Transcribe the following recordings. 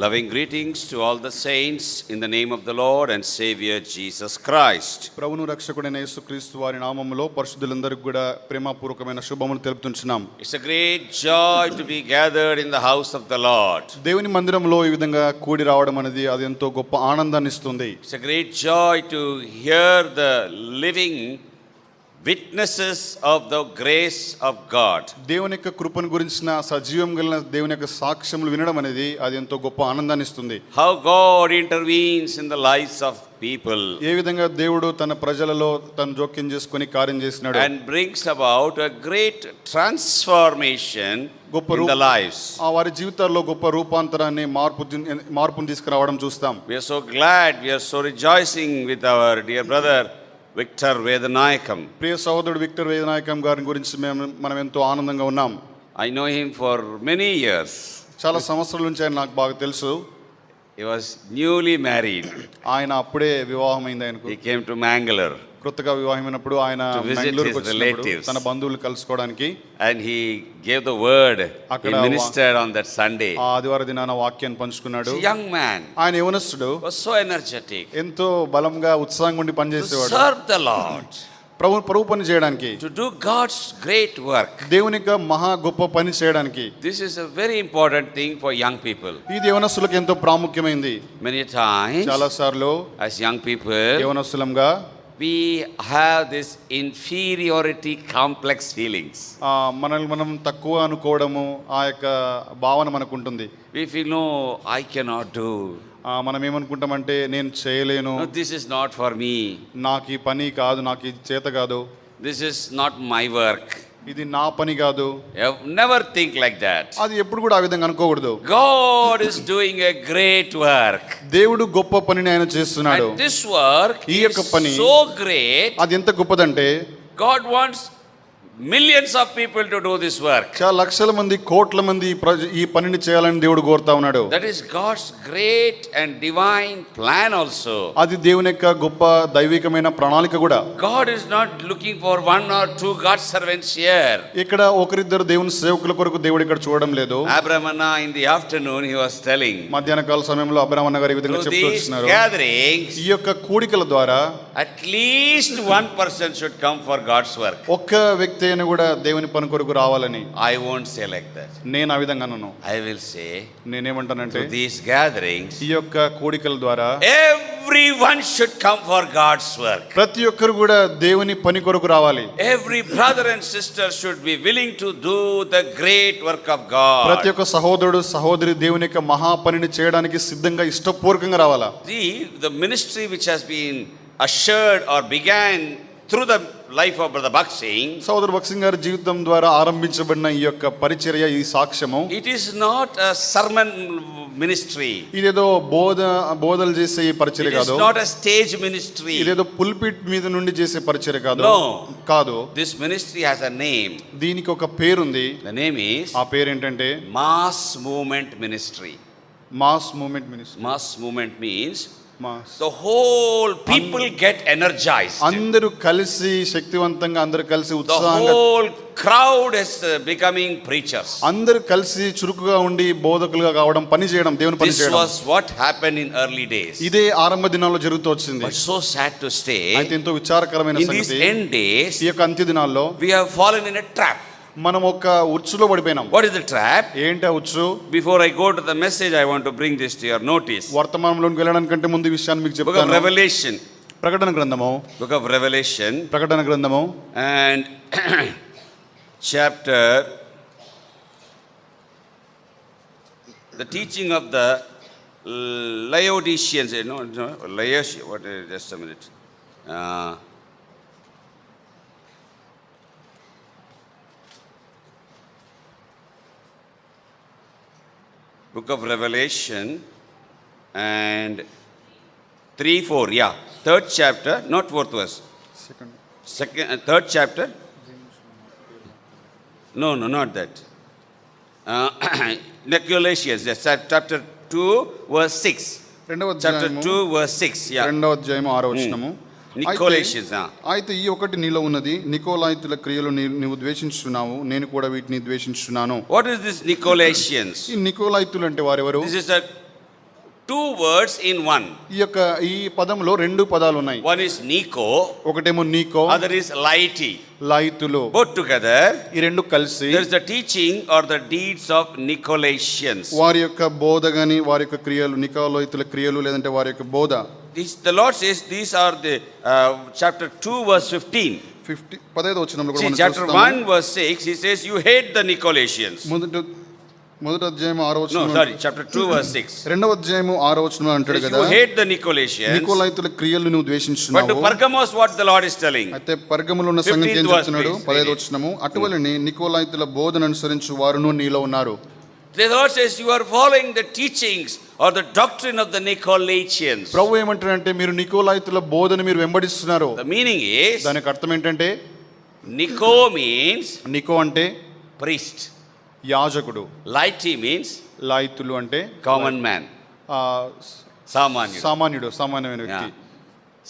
Loving greetings to all the saints in the name of the Lord and Savior Jesus Christ. ప్రభువును రక్షకుడైన యేసుక్రీస్తు వారి నామములో పరిశుద్ధులందరికీ కూడా ప్రేమపూర్వకమైన శుభములు తెలుపుతున్నాం. It's a great joy to be gathered in the house of the Lord. దేవుని మందిరంలో ఈ విధంగా కూడి రావడం అనేది అది ఎంతో గొప్ప ఆనందాన్ని ఇస్తుంది. It's a great joy to hear the living witnesses of the grace of God. దేవుని యొక్క కృపను గురించిన సజీవం కలిగిన దేవుని యొక్క సాక్ష్యములు వినడం అనేది అది ఎంతో గొప్ప ఆనందాన్ని ఇస్తుంది. How God intervenes in the lives of people. ఏ విధంగా దేవుడు తన ప్రజలలో తన జోక్యం చేసుకొని కార్యం చేసినాడు. And brings about a great transformation in the lives. ఆ వారి జీవితాల్లో గొప్ప రూపాంతరాన్ని మార్పును తీసుకురావడం చూస్తాం. We are so glad, we are so rejoicing with our dear brother Victor Vedanayakam. ప్రియ సహోదరుడు విక్టర్ వేదనాయకం గారి గురించి మనం ఎంతో ఆనందంగా ఉన్నాం. I know him for many years. చాలా సంవత్సరాల నుంచి ఆయన నాకు బాగా తెలుసు. He was newly married. ఆయన అప్పుడే వివాహమైంది ఆయనకు. He came to Mangalore. కొత్తగా వివాహమైనప్పుడు ఆయన బెంగళూరుకు వచ్చినప్పుడు తన బంధువులు కలుసుకోవడానికి. And he gave the word. He ministered on that Sunday. ఆ ఆదివార దినాన వాక్యాన్ని పంచుకున్నాడు. A young man. ఆయన యవనస్తుడు. Was so energetic. ఎంతో బలంగా ఉత్సాహంగా ఉండి పనిచేసేవాడు. To serve the Lord. ప్రభు పని చేయడానికి. To do God's great work. దేవుని యొక్క మహా గొప్ప పని చేయడానికి. This is a very important thing for young people. ఇది యవనస్తులకు ఎంతో ప్రాముఖ్యమైనది. Many times. చాలా సార్లు as young people. యవనస్తులంగా we have this inferiority complex feelings. మనల్ని మనం తక్కువ అనుకోవడము ఆ యొక్క భావన మనకు ఉంటుంది. We feel no, I cannot do. మనం ఏమనుకుంటామంటే నేను చేయలేను. No, this is not for me. నాకు ఈ పని కాదు, నాకు ఇది చేత కాదు. This is not my work. ఇది నా పని కాదు. Never think like that. అది ఎప్పుడు కూడా ఆ విధంగా అనుకోకూడదు. God is doing a great work. దేవుడు గొప్ప పనిని ఆయన చేస్తున్నాడు. And this work ఈ యొక్క పని so great. అది ఎంత గొప్పదంటే God wants millions of people to do this work. చాలా లక్షల మంది కోట్ల మంది ఈ పనిని చేయాలని దేవుడు కోరుతా ఉన్నాడు. That is God's great and divine plan also. అది దేవుని యొక్క గొప్ప దైవికమైన ప్రణాళిక కూడా. God is not looking for one or two God servants here. ఇక్కడ ఒకరిద్దరు దేవుని సేవకుల కొరకు దేవుడు ఇక్కడ చూడడం లేదు. Abraham Anna in the afternoon he was telling. మధ్యాహ్న కాల సమయంలో అబ్రహాం అన్న గారు ఈ విధంగా చెప్తూ వస్తున్నారు. Gatherings, ఈ యొక్క కూడికల ద్వారా at least one person should come for God's work. ఒక్క వ్యక్తి అయినా కూడా దేవుని పని కొరకు రావాలని. I won't say like that. నేను ఆ విధంగా అన్నాను. I will say, నేనేమంటానంటే these gatherings, ఈ యొక్క కూడికల ద్వారా everyone should come for God's work. ప్రతి ఒక్కరు కూడా దేవుని పని కొరకు రావాలి. Every brother and sister should be willing to do the great work of God. ప్రతి ఒక్క సహోదరుడు సహోదరి దేవుని యొక్క మహా పనిని చేయడానికి సిద్ధంగా ఇష్టపూర్వకంగా రావాలా. The ministry which has been ushered or began through the life of Brother Bhakt Singh, సోదరు భక్త్ సింగ్ గారి జీవితం ద్వారా ఆరంభించబడిన ఈ యొక్క పరిచర్య, ఈ సాక్ష్యము, it is not a sermon ministry. ఇదేదో బోధలు చేసే ఈ పరిచర్య కాదు. It is not a stage ministry. ఇదేదో పుల్పిట్ మీద నుండి చేసే పరిచర్య కాదు. కాదు. This ministry has a name. దీనికి ఒక పేరు ఉంది. The name is, ఆ పేరు ఏంటంటే Mass Movement Ministry. Mass movement ministry. Mass movement means the whole people get energized. అందరూ కలిసి శక్తివంతంగా, అందరూ కలిసి ఉత్సాహంగా, the whole crowd is becoming preachers. అందరూ కలిసి చురుకుగా ఉండి బోధకులుగా కావడం, పని చేయడం, దేవుని పని చేయడం. This was what happened in early days. ఇదే ఆరంభ దినాల్లో జరుగుతూ వచ్చింది. But so sad to say, అయితే ఎంతో విచారకరమైన సంగతి, in these end days, ఈ యొక్క అంత్య దినాల్లో we have fallen in a trap. మనం ఒక ఉచ్చులో పడిపోయినాం. What is the trap? ఏంటి ఆ ఉచ్చు? Before I go to the message, I want to bring this to your notice. వర్తమానంలోకి వెళ్ళడానికంటే ముందు ఈ విషయాన్ని మీకు చెప్తాను. Book of Revelation. ప్రకటన గ్రంథము. Book of Revelation. ప్రకటన గ్రంథము. And chapter, the teaching of the Laodiceans. No, Laodicea. What? Just a minute. Book of Revelation and 3-4, yeah, third chapter, not fourth verse. Third chapter. No, not that. Nicolaitans, yes, chapter 2, verse 6. Chapter 2, verse 6, yeah. రెండవ అధ్యాయం 6వ వచనము. Nicolaitans. అయితే ఈ ఒకటి నీలో ఉన్నది, నికోలాయితుల క్రియలు నీవు ద్వేషించున్నావు, నేను కూడా వీటిని ద్వేషించున్నాను. What is this Nicolaitans? ఈ నికోలాయితులు అంటే వారెవరు? This is a two words in one. ఈ పదంలో రెండు పదాలు ఉన్నాయి. One is Nico, ఒకటేమో నీకో, other is Laity. లైతులు. Both together, ఈ రెండు కలిసి there is the teaching or the deeds of Nicolaitans. వారి యొక్క బోధ గాని, వారి యొక్క క్రియలు, నికోలైతుల క్రియలు లేదంటే వారి యొక్క బోధ. The Lord says these are the chapter 2 verse 15. 15వ వచనంలో కూడా See, మనం chapter చూస్తాము. 1 verse 6 he says you hate the Nicolaitans. మొదటి అధ్యాయం 6వ No, వచనం, sorry, chapter 2 verse 6. రెండవ అధ్యాయం 6వ వచనం అంటాడు కదా, You hate the Nicolaitans. నికోలైతుల క్రియలు నువ్వు But to ద్వేషించున్నావు. Pergamos what the Lord is telling. అయితే పర్గములో ఉన్న సంగతి ఏం 15th verse, చెప్తున్నాడు? please. 15వ వచనము, అటువలనే నికోలైతుల బోధన అనుసరించు వారును నీలో ఉన్నారు. The Lord says you are following the teachings or the doctrine of the Nicolaitans. ప్రభు ఏమంటాడంటే మీరు నికోలైతుల బోధన మీరు వెంబడిస్తున్నారు. The meaning is దానికి అర్థం ఏంటంటే, Nico means నికో అంటే priest. యాజకుడు, Laity means లైతులు అంటే common man. ఆ, సామాన్యుడు, సామాన్యమైన వ్యక్తి,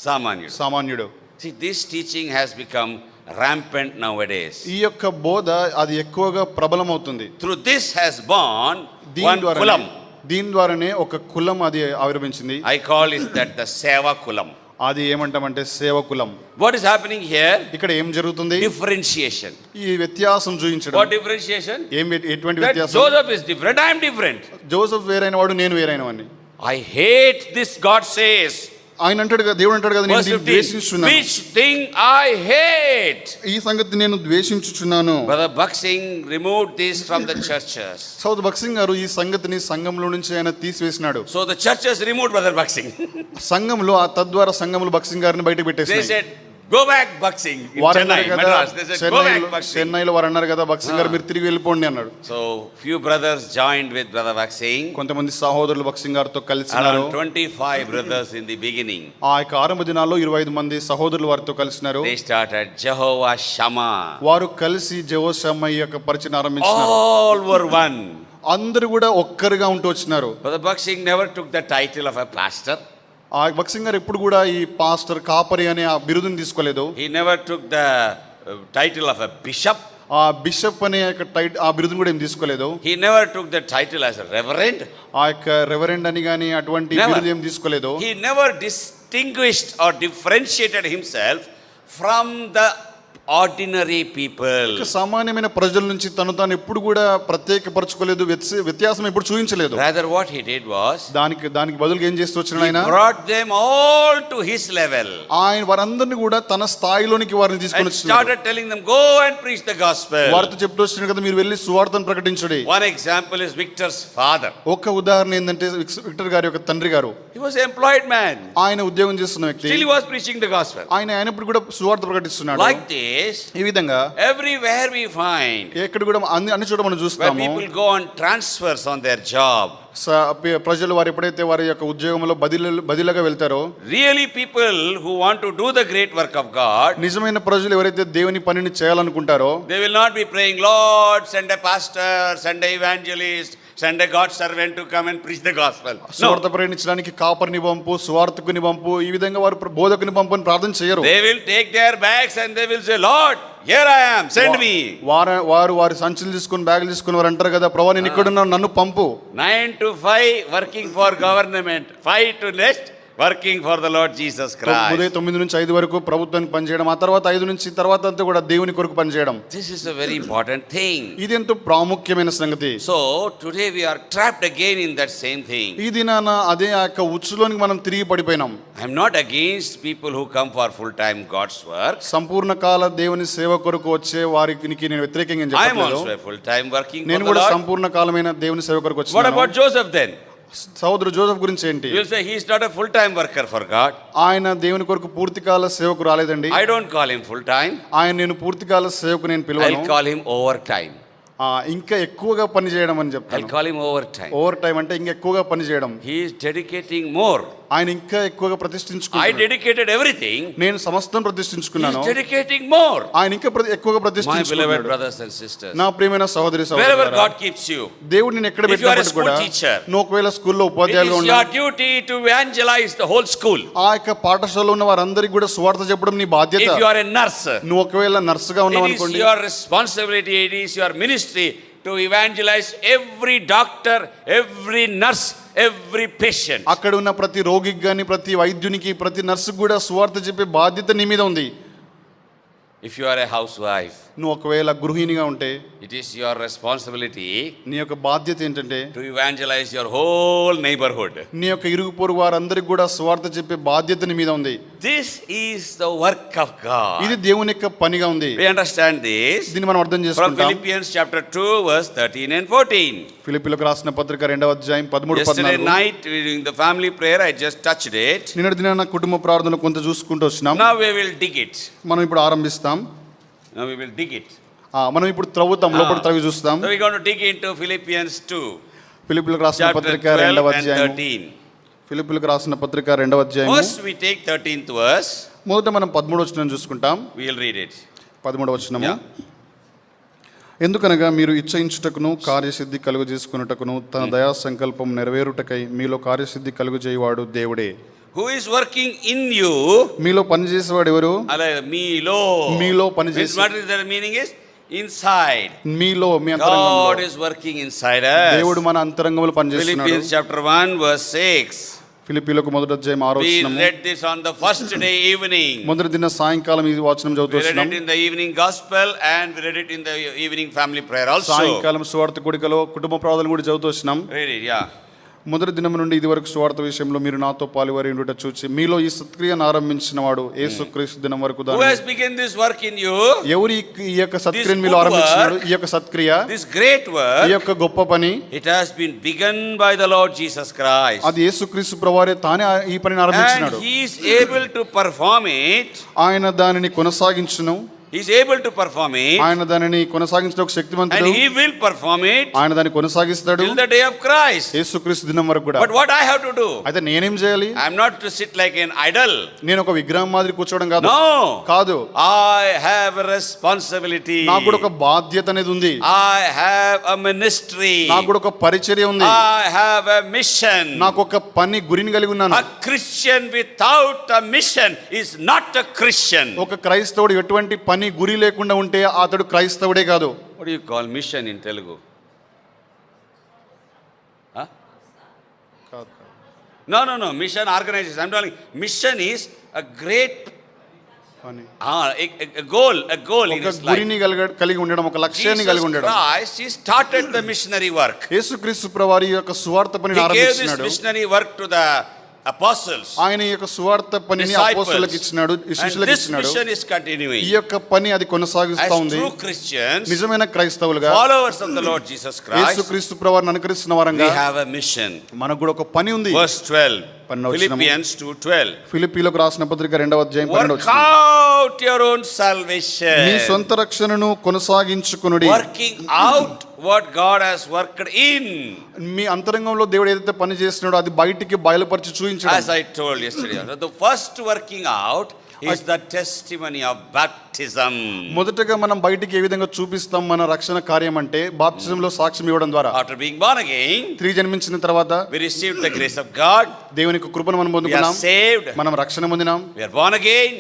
Samanyudu. సామాన్యుడు. See, this teaching has become rampant nowadays. ఈ యొక్క బోధ అది ఎక్కువగా ప్రబలమవుతుంది. Through this has born one దీని kulam. ద్వారానే ఒక కులం అది ఆవిర్భించింది. I call it that the Seva kulam. అది ఏమంటామంటే సేవకులం. What is happening here? ఇక్కడ ఏం జరుగుతుంది? Differentiation. ఈ వ్యత్యాసం చూపించడం. What differentiation? ఎటువంటి That వ్యత్యాసం? Joseph is different, I am different. Joseph వేరైన వాడు, నేను వేరైన వాడిని. I hate this, God says. ఆయన అంటాడు కదా, దేవుడు అంటాడు కదా, నేను Verse దీన్ని 15, ద్వేషించున్నాను. which thing I hate. ఈ సంగతి నేను ద్వేషించుచున్నాను. Brother Buxing removed this from the churches. సౌద్ బక్సింగ్ గారు ఈ సంగతిని సంఘంలో నుంచి ఆయన తీసివేసినాడు. So the churches removed Brother Buxing. సంఘంలో తద్వారా సంఘములు బక్సింగ్ గారిని బయటకు They పెట్టేసాయి. said, go back Buxing. In వారు Chennai, అన్నారు కదా, Madras. They said, go back Buxing. చెన్నైలో వారు అన్నారు కదా, బక్సింగ్ గారు మీరు తిరిగి వెళ్ళిపోండి అన్నాడు. So few brothers joined with Brother Buxing. కొంతమంది సహోదరులు బక్సింగ్ గారితో కలిసినారు. Around 25 brothers in the beginning. ఆ యొక్క ఆరంభ దినాల్లో 25 మంది సహోదరులు వారితో కలిసినారు. They started Jehovah Shammah. వారు కలిసి జెహోషామా యొక్క పరిచయం ఆరంభించారు. All were one. అందరూ కూడా ఒక్కరుగా ఉంటూ వచ్చినారు. Brother Buxing never took the title of a pastor. ఆ బక్సింగ్ గారు ఎప్పుడు కూడా ఈ పాస్టర్, కాపరి అనే ఆ బిరుదుని తీసుకోలేదు. He never took the title of a bishop. ఆ బిషప్ అనే ఆ బిరుదుని కూడా ఏం తీసుకోలేదు. He never took the title as a reverend. ఆ యొక్క రెవరెండ్ అని కానీ అటువంటి Never. బిరుదు ఏం తీసుకోలేదు. He never distinguished or differentiated himself from the ordinary people. సామాన్యమైన ప్రజల నుంచి తాను ఎప్పుడు కూడా ప్రత్యేకపరచుకోలేదు, వ్యత్యాసం ఎప్పుడు చూపించలేదు. Rather what he did was దానికి బదులుగా ఏం చేస్తూ వచ్చిన he ఆయన, brought them all to his level. ఆయన వారందరినీ కూడా తన స్థాయిలోనికి వారిని తీసుకొని And వచ్చినాడు. started telling them, go and preach the gospel. వారితో చెప్తూ వచ్చిన కదా, మీరు వెళ్ళి సువార్తను ప్రకటించండి. One example is Victor's father. ఒక ఉదాహరణ ఏంటంటే విక్టర్ గారి యొక్క తండ్రి గారు. He was an employed man. ఆయన ఉద్యోగం చేస్తున్న వ్యక్తి. Still he was preaching the gospel. ఆయన అయినప్పుడు కూడా సువార్త ప్రకటిస్తున్నాడు. Like this, ఈ విధంగా everywhere we find ఎక్కడ కూడా అన్ని చోట మనం where చూస్తాము, people go on transfers on their job. ప్రజలు వారు ఎప్పుడైతే వారి యొక్క ఉద్యోగంలో బదిలీగా వెళ్తారో, Really people who want to do the great work of God, నిజమైన ప్రజలు ఎవరైతే దేవుని పనిని చేయాలనుకుంటారో, they will not be praying, Lord, send a pastor, send a evangelist, send a God servant to come and preach the gospel. No, సువార్త ప్రకటించడానికి కాపరిని పంపు, సువార్తకుని పంపు, ఈ విధంగా వారు బోధకుని పంపు అని ప్రార్థన చేయరు. they will take their bags and they will say, Lord, here I am, send me. వారి సంచులు తీసుకుని బ్యాగులు తీసుకుని వారు అంటారు కదా, ప్రభా నేను ఇక్కడ ఉన్నాను, నన్ను పంపు. 9 to 5 working for government, 5 to next working for the Lord Jesus Christ. ఉదయం 9 నుంచి 5 వరకు ప్రభుత్వానికి పనిచేయడం, ఆ తర్వాత 5 నుంచి తర్వాత అంతా కూడా దేవుని కొరకు పనిచేయడం. This is a very important thing. ఇది ఎంతో ప్రాముఖ్యమైన సంగతి. So today we are trapped again in that same thing. ఈ దినాన అదే ఆ యొక్క ఉచ్చులోనికి మనం తిరిగి పడిపోయినాం. I am not against people who come for full time God's work. సంపూర్ణ కాల దేవుని సేవ కొరకు వచ్చే వారికి నేను వ్యతిరేకంగా I am చెప్పట్లేదు. also a full time working for నేను the కూడా Lord. సంపూర్ణ కాలమైన దేవుని సేవ కొరకు What వచ్చాను. about Joseph then? సహోదరు జోసెఫ్ గురించి ఏంటి? You will say he is not a full time worker for God. ఆయన దేవుని కొరకు పూర్తికాల సేవకు రాలేదండి. I don't call him full time. ఆయన నేను పూర్తికాల సేవకు నేను పిలవను. I'll call him overtime. ఇంకా ఎక్కువగా పని చేయడం అని చెప్తాను. I'll call him overtime. Over time అంటే ఇంకా ఎక్కువగా పని చేయడం. He is dedicating more. ఆయన ఇంకా ఎక్కువగా I ప్రతిష్ఠించుకున్నాడు. dedicated everything. నేను సమస్తం He ప్రతిష్ఠించుకున్నాను. is dedicating more. ఆయన ఇంకా ఎక్కువగా My beloved ప్రతిష్ఠించుకున్నాడు. brothers and sisters, నా ప్రియమైన సహోదరి wherever సహోదరులారా, God keeps you, దేవుడు నేను ఎక్కడ If you are a పెట్టినప్పుడు కూడా school teacher, నువ్వు ఒకవేళ స్కూల్లో it ఉపాధ్యాయులుగా is your ఉన్నా, duty to evangelize the whole school. ఆ యొక్క పాఠశాలలో ఉన్న వారందరికీ కూడా సువార్త చెప్పడం నీ బాధ్యత. If you are a nurse, నువ్వు ఒకవేళ నర్సుగా ఉన్నావు it is అనుకోండి, your responsibility, it is your ministry to evangelize every doctor, every nurse, every patient. అక్కడ ఉన్న ప్రతి రోగికి కానీ ప్రతి వైద్యునికి ప్రతి నర్సుకు కూడా సువార్త చెప్పే బాధ్యత నీ మీద ఉంది. If you are a housewife, నువ్వు ఒకవేళ గృహిణిగా ఉంటే it is your responsibility నీ యొక్క బాధ్యత ఏంటంటే to evangelize your whole neighborhood. నీ యొక్క ఇరుగు పొరుగు వారందరికి కూడా సువార్త చెప్పే బాధ్యత నీ మీద ఉంది. This is the work of God. ఇది దేవుని యొక్క పనిగా ఉంది. We understand this దీన్ని మనం అర్థం from చేసుకుంటాం. Philippians chapter 2 verse 13 and 14. ఫిలిప్పీయులకు రాసిన పత్రిక 2వ అధ్యాయం 13 Yesterday 14. night during the family prayer I just touched it. నిన్నటి దినాన కుటుంబ ప్రార్థనలు కొంత చూసుకుంటూ వచ్చినాం. Now we will dig it. మనం ఇప్పుడు ఆరంభిస్తాం. Now we will dig it. మనం ఇప్పుడు త్రవ్వుతాం, లోపల త్రవ్వి చూస్తాం. So we are going to dig into Philippians 2 ఫిలిప్పీయులకు రాసిన chapter పత్రిక 12 2వ and అధ్యాయం 13. ఫిలిప్పీయులకు రాసిన పత్రిక 2వ అధ్యాయం First we take 13th verse. మొదట మనం 13వ వచనం చూసుకుంటాం. We will read it. 13వ వచనము. Yeah. ఎందుకనగా మీరు ఇచ్చయించుటకును కార్యసిద్ధి కలుగజేసుకున్నటకును తన దయా సంకల్పం నెరవేరుటకై మీలో కార్యసిద్ధి కలుగజేయవాడు దేవుడే. Who is working in you? మీలో పనిచేసేవాడు ఎవరు? మీలో. మీలో పనిచేసే. What is the meaning is inside. మీలో, మీ God అంతరంగంలో. is working inside us. దేవుడు మన అంతరంగంలో పనిచేస్తున్నాడు. Philippians chapter 1 verse 6. ఫిలిప్పీయులకు మొదటి అధ్యాయం 6వ We వచనము. read this on the first day evening. మొదటి దిన సాయంకాలం ఈ వచనం We read చదువుతున్నాం. it in the evening gospel and we read it in the evening family prayer also. సాయంకాలం సువార్త కూడికలో కుటుంబ ప్రార్థనలు కూడా చదువుతూ వచ్చినాం. Read it, yeah. మొదటి దినం నుండి ఇది వరకు సువార్త విషయంలో మీరు నాతో పాలువారి ఉండుట చూచి మీలో ఈ సత్క్రియను ఆరంభించిన వాడు యేసుక్రీస్తు దినం వరకు Who has begun this work in you? ఎవరు ఈ యొక్క సత్క్రియను మీలో ఆరంభించినాడు? ఈ యొక్క సత్క్రియ, This great ఈ work, యొక్క గొప్ప పని it has been begun by the Lord Jesus Christ. అది యేసుక్రీస్తు ప్రభువారే తానే ఈ పనిని And ఆరంభించినాడు. he is able to perform it. ఆయన దానిని కొనసాగించును. He is able to perform it. ఆయన దానిని కొనసాగించడానికి శక్తిమంతుడు. And he will perform it ఆయన దాన్ని కొనసాగిస్తాడు till the day of Christ. యేసుక్రీస్తు దినం వరకు కూడా. But what I have to do? అయితే నేనేం చేయాలి? I am not to sit like an idol. నేను ఒక విగ్రహం మాదిరి కూర్చోవడం కాదు. No. కాదు. I have a responsibility. నాకు కూడా ఒక బాధ్యత అనేది ఉంది. I have a ministry. నాకు కూడా ఒక పరిచర్య ఉంది. I have a mission. నాకు ఒక పని గురిని కలిగి ఉన్నాను. A Christian without a mission is not a Christian. ఒక క్రైస్తవుడు ఎటువంటి పని గురి లేకుండా ఉంటే అతడు క్రైస్తవుడే కాదు. What do you call mission in Telugu? Huh? No. Mission organization. I'm telling you, mission is a great పని. a goal in ఒక his life. గురిని కలిగి ఉండడం, ఒక లక్ష్యాన్ని Jesus కలిగి ఉండడం. Christ, he started the missionary work. యేసుక్రీస్తు ప్రభువారి యొక్క సువార్త పనిని He gave this ఆరంభించాడు. missionary work to the apostles. ఆయన ఈ యొక్క సువార్త పనిని అపోస్తలులకు ఇచ్చినాడు, శిష్యులకు And this ఇచ్చినాడు. mission is continuing. ఈ యొక్క పని అది కొనసాగిస్తా As ఉంది. true Christians, నిజమైన క్రైస్తవులుగా, followers of the Lord Jesus Christ, యేసుక్రీస్తు ప్రభువారిని అనుకరిస్తున్న we వారంగా have a mission. మనకు కూడా ఒక పని ఉంది. Verse 12. 12వ వచనము. Philippians 2:12. ఫిలిప్పీయులకు రాసిన పత్రిక 2వ అధ్యాయం 12వ Work వచనం. out your own me salvation. సొంత రక్షణను కొనసాగించుకొనుడి. Working out what God has worked in. మీ అంతరంగంలో దేవుడు ఏదైతే పని చేస్తున్నాడో అది బయటికి బయలుపరిచి చూపించడం. As I told yesterday, the first working out is the testimony of baptism. మొదటగా మనం బయటికి ఏ విధంగా చూపిస్తాం మన రక్షణ కార్యం అంటే బాప్తిజంలో సాక్ష్యం ఇవ్వడం ద్వారా. After being born again, తిరిగి జన్మించిన తర్వాత we received the grace of God. దేవుని యొక్క కృపను మనం We are పొందుకున్నాం. saved. మనం రక్షణ పొందినాం. We are born again.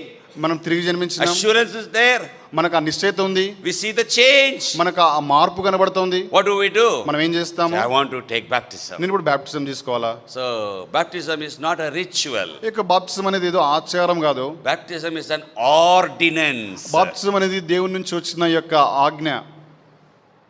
మనం తిరిగి జన్మించినాం. Assurance is there. మనకు ఆ నిశ్చయిత ఉంది. We see the change. మనకు ఆ మార్పు కనబడుతోంది. What do we do? మనం ఏం చేస్తాము? I want to take baptism. నేను ఇప్పుడు బాప్టిజం తీసుకోవాలా? So baptism is not a ritual. ఇక బాప్టిజం అనేది ఏదో ఆచారం కాదు. Baptism is an ordinance. Baptism అనేది దేవుని నుంచి వచ్చిన యొక్క ఆజ్ఞ.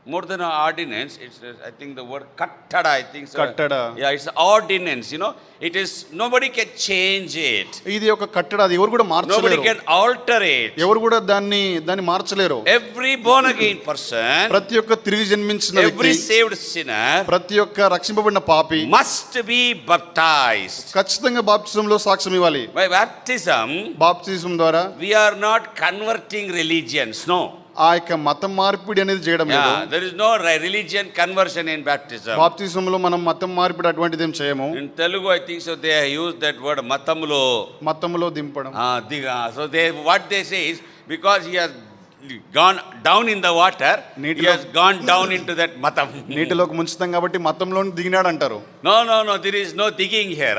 More than an ordinance, it's I think the word kattada, I think so. Kattada. Yeah, it's ordinance, you know. It is, nobody can change it. ఇది ఒక కట్టడ, అది ఎవరు కూడా Nobody మార్చలేరు. can alter it. ఎవరు కూడా దాన్ని మార్చలేరు. Every born again person, ప్రతి ఒక్క తిరిగి జన్మించిన every వ్యక్తి, saved sinner ప్రతి ఒక్క రక్షింపబడిన పాపి must be baptized. ఖచ్చితంగా బాప్టిజంలో సాక్ష్యం ఇవ్వాలి. By baptism, బాప్టిజం ద్వారా we are not converting religions, no. ఆ యొక్క మత మార్పిడి అనేది చేయడం లేదు. Yeah, there is no religion conversion in baptism. బాప్తిజంలో మనం మతం మార్పిడి అటువంటిది ఏం చేయము. In Telugu, I think so they use that word matamulo. మతంలో దింపడం. Diga. So what they say is, because he has gone down in the water, he has gone down into that matam. నీటిలోకి ముంచుతాం కాబట్టి మతంలో దిగినాడు అంటారు. No, there is no digging here.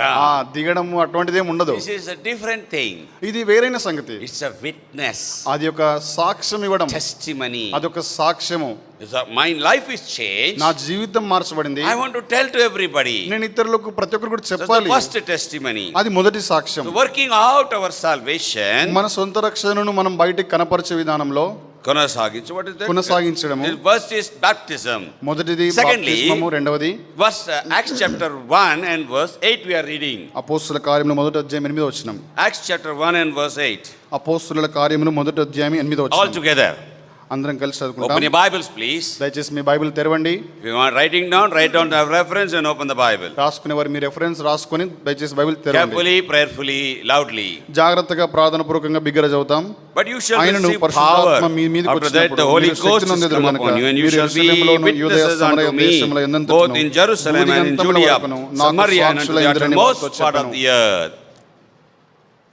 దిగడం అటువంటిది ఏం ఉండదు. This is a different thing. ఇది వేరైన సంగతి. It's a witness. అది ఒక సాక్ష్యం ఇవ్వడం. Testimony. అదొక సాక్ష్యము. My life is changed. నా జీవితం మార్చబడింది. I want to tell to everybody. నేను ఇతరులకు ప్రతి ఒక్కరు కూడా That's the చెప్పాలి. first testimony. అది మొదటి సాక్ష్యం. So working out our salvation. మన సొంత రక్షణను మనం బయటికి కనపరిచే విధానంలో కొనసాగించు. What is that? కొనసాగించడము. This first is baptism. మొదటిది Secondly, బాప్తిస్మము, రెండవది verse Acts chapter 1 and verse 8 we are reading. అపోస్తుల కార్యములు మొదటి అధ్యాయం 8వ వచనం. Acts chapter 1 and verse 8. అపోస్తుల కార్యములు మొదటి అధ్యాయం 8వ All వచనం. together. అందరం కలిసి Open చదువుకుంటాం. your Bibles please. దయచేసి మీ బైబిల్ తెరవండి. If you want writing down, write down the reference and open the Bible. రాసుకునేవారు మీ రెఫరెన్స్ రాసుకొని దయచేసి బైబిల్ తెరవండి. Carefully, prayerfully, loudly. జాగ్రత్తగా ప్రార్థనాపూర్వకంగా బిగ్గర చదువుతాం. But you shall ఆయనను receive పరిశుద్ధాత్మ power. మీ మీదకి After that, వచ్చినప్పుడు the Holy మీరు Ghost శక్తిని is పొందెదరు come గనుక upon you, and you మీరు shall be యెరూషలేములోను, యూదయ witnesses సమరయ unto me, దేశముల both యందంతటను in Jerusalem and in భూదిగంతముల Judea, వరకును నాకు Samaria and unto సాక్షుల the ఇంద్రని uttermost వారితో part of చెప్పెను. the earth.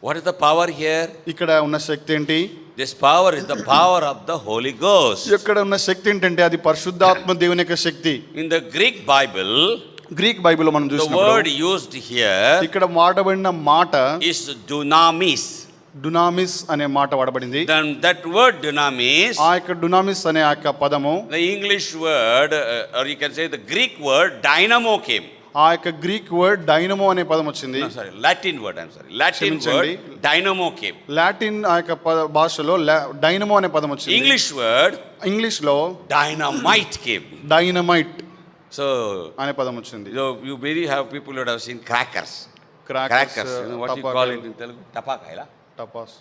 What is the power here? ఇక్కడ ఉన్న శక్తి ఏంటి? This power is the power of the Holy Ghost. ఇక్కడ ఉన్న శక్తి ఏంటంటే అది పరిశుద్ధాత్మ దేవుని యొక్క శక్తి. In the Greek Bible, Greek బైబిల్లో మనం the చూసినప్పుడు word used here ఇక్కడ వాడబడిన మాట is dunamis. డునామిస్ అనే మాట వాడబడింది. Then that word dunamis, ఆ యొక్క డునామిస్ అనే ఆ యొక్క పదము, the English word, or you can say the Greek word dynamo came. ఆ యొక్క గ్రీక్ వర్డ్ డైనమో అనే పదం వచ్చింది. No, sorry, Latin word, I'm sorry. Latin క్షమించండి. word dynamo came. లాటిన్ ఆ యొక్క భాషలో డైనమో అనే పదం వచ్చింది. English word ఇంగ్లీష్ లో dynamite came. డైనమైట్ So, అనే పదం వచ్చింది. you maybe have people who have seen crackers. Crackers, You know what you call it in Telugu? Tapakaila. టపాస్,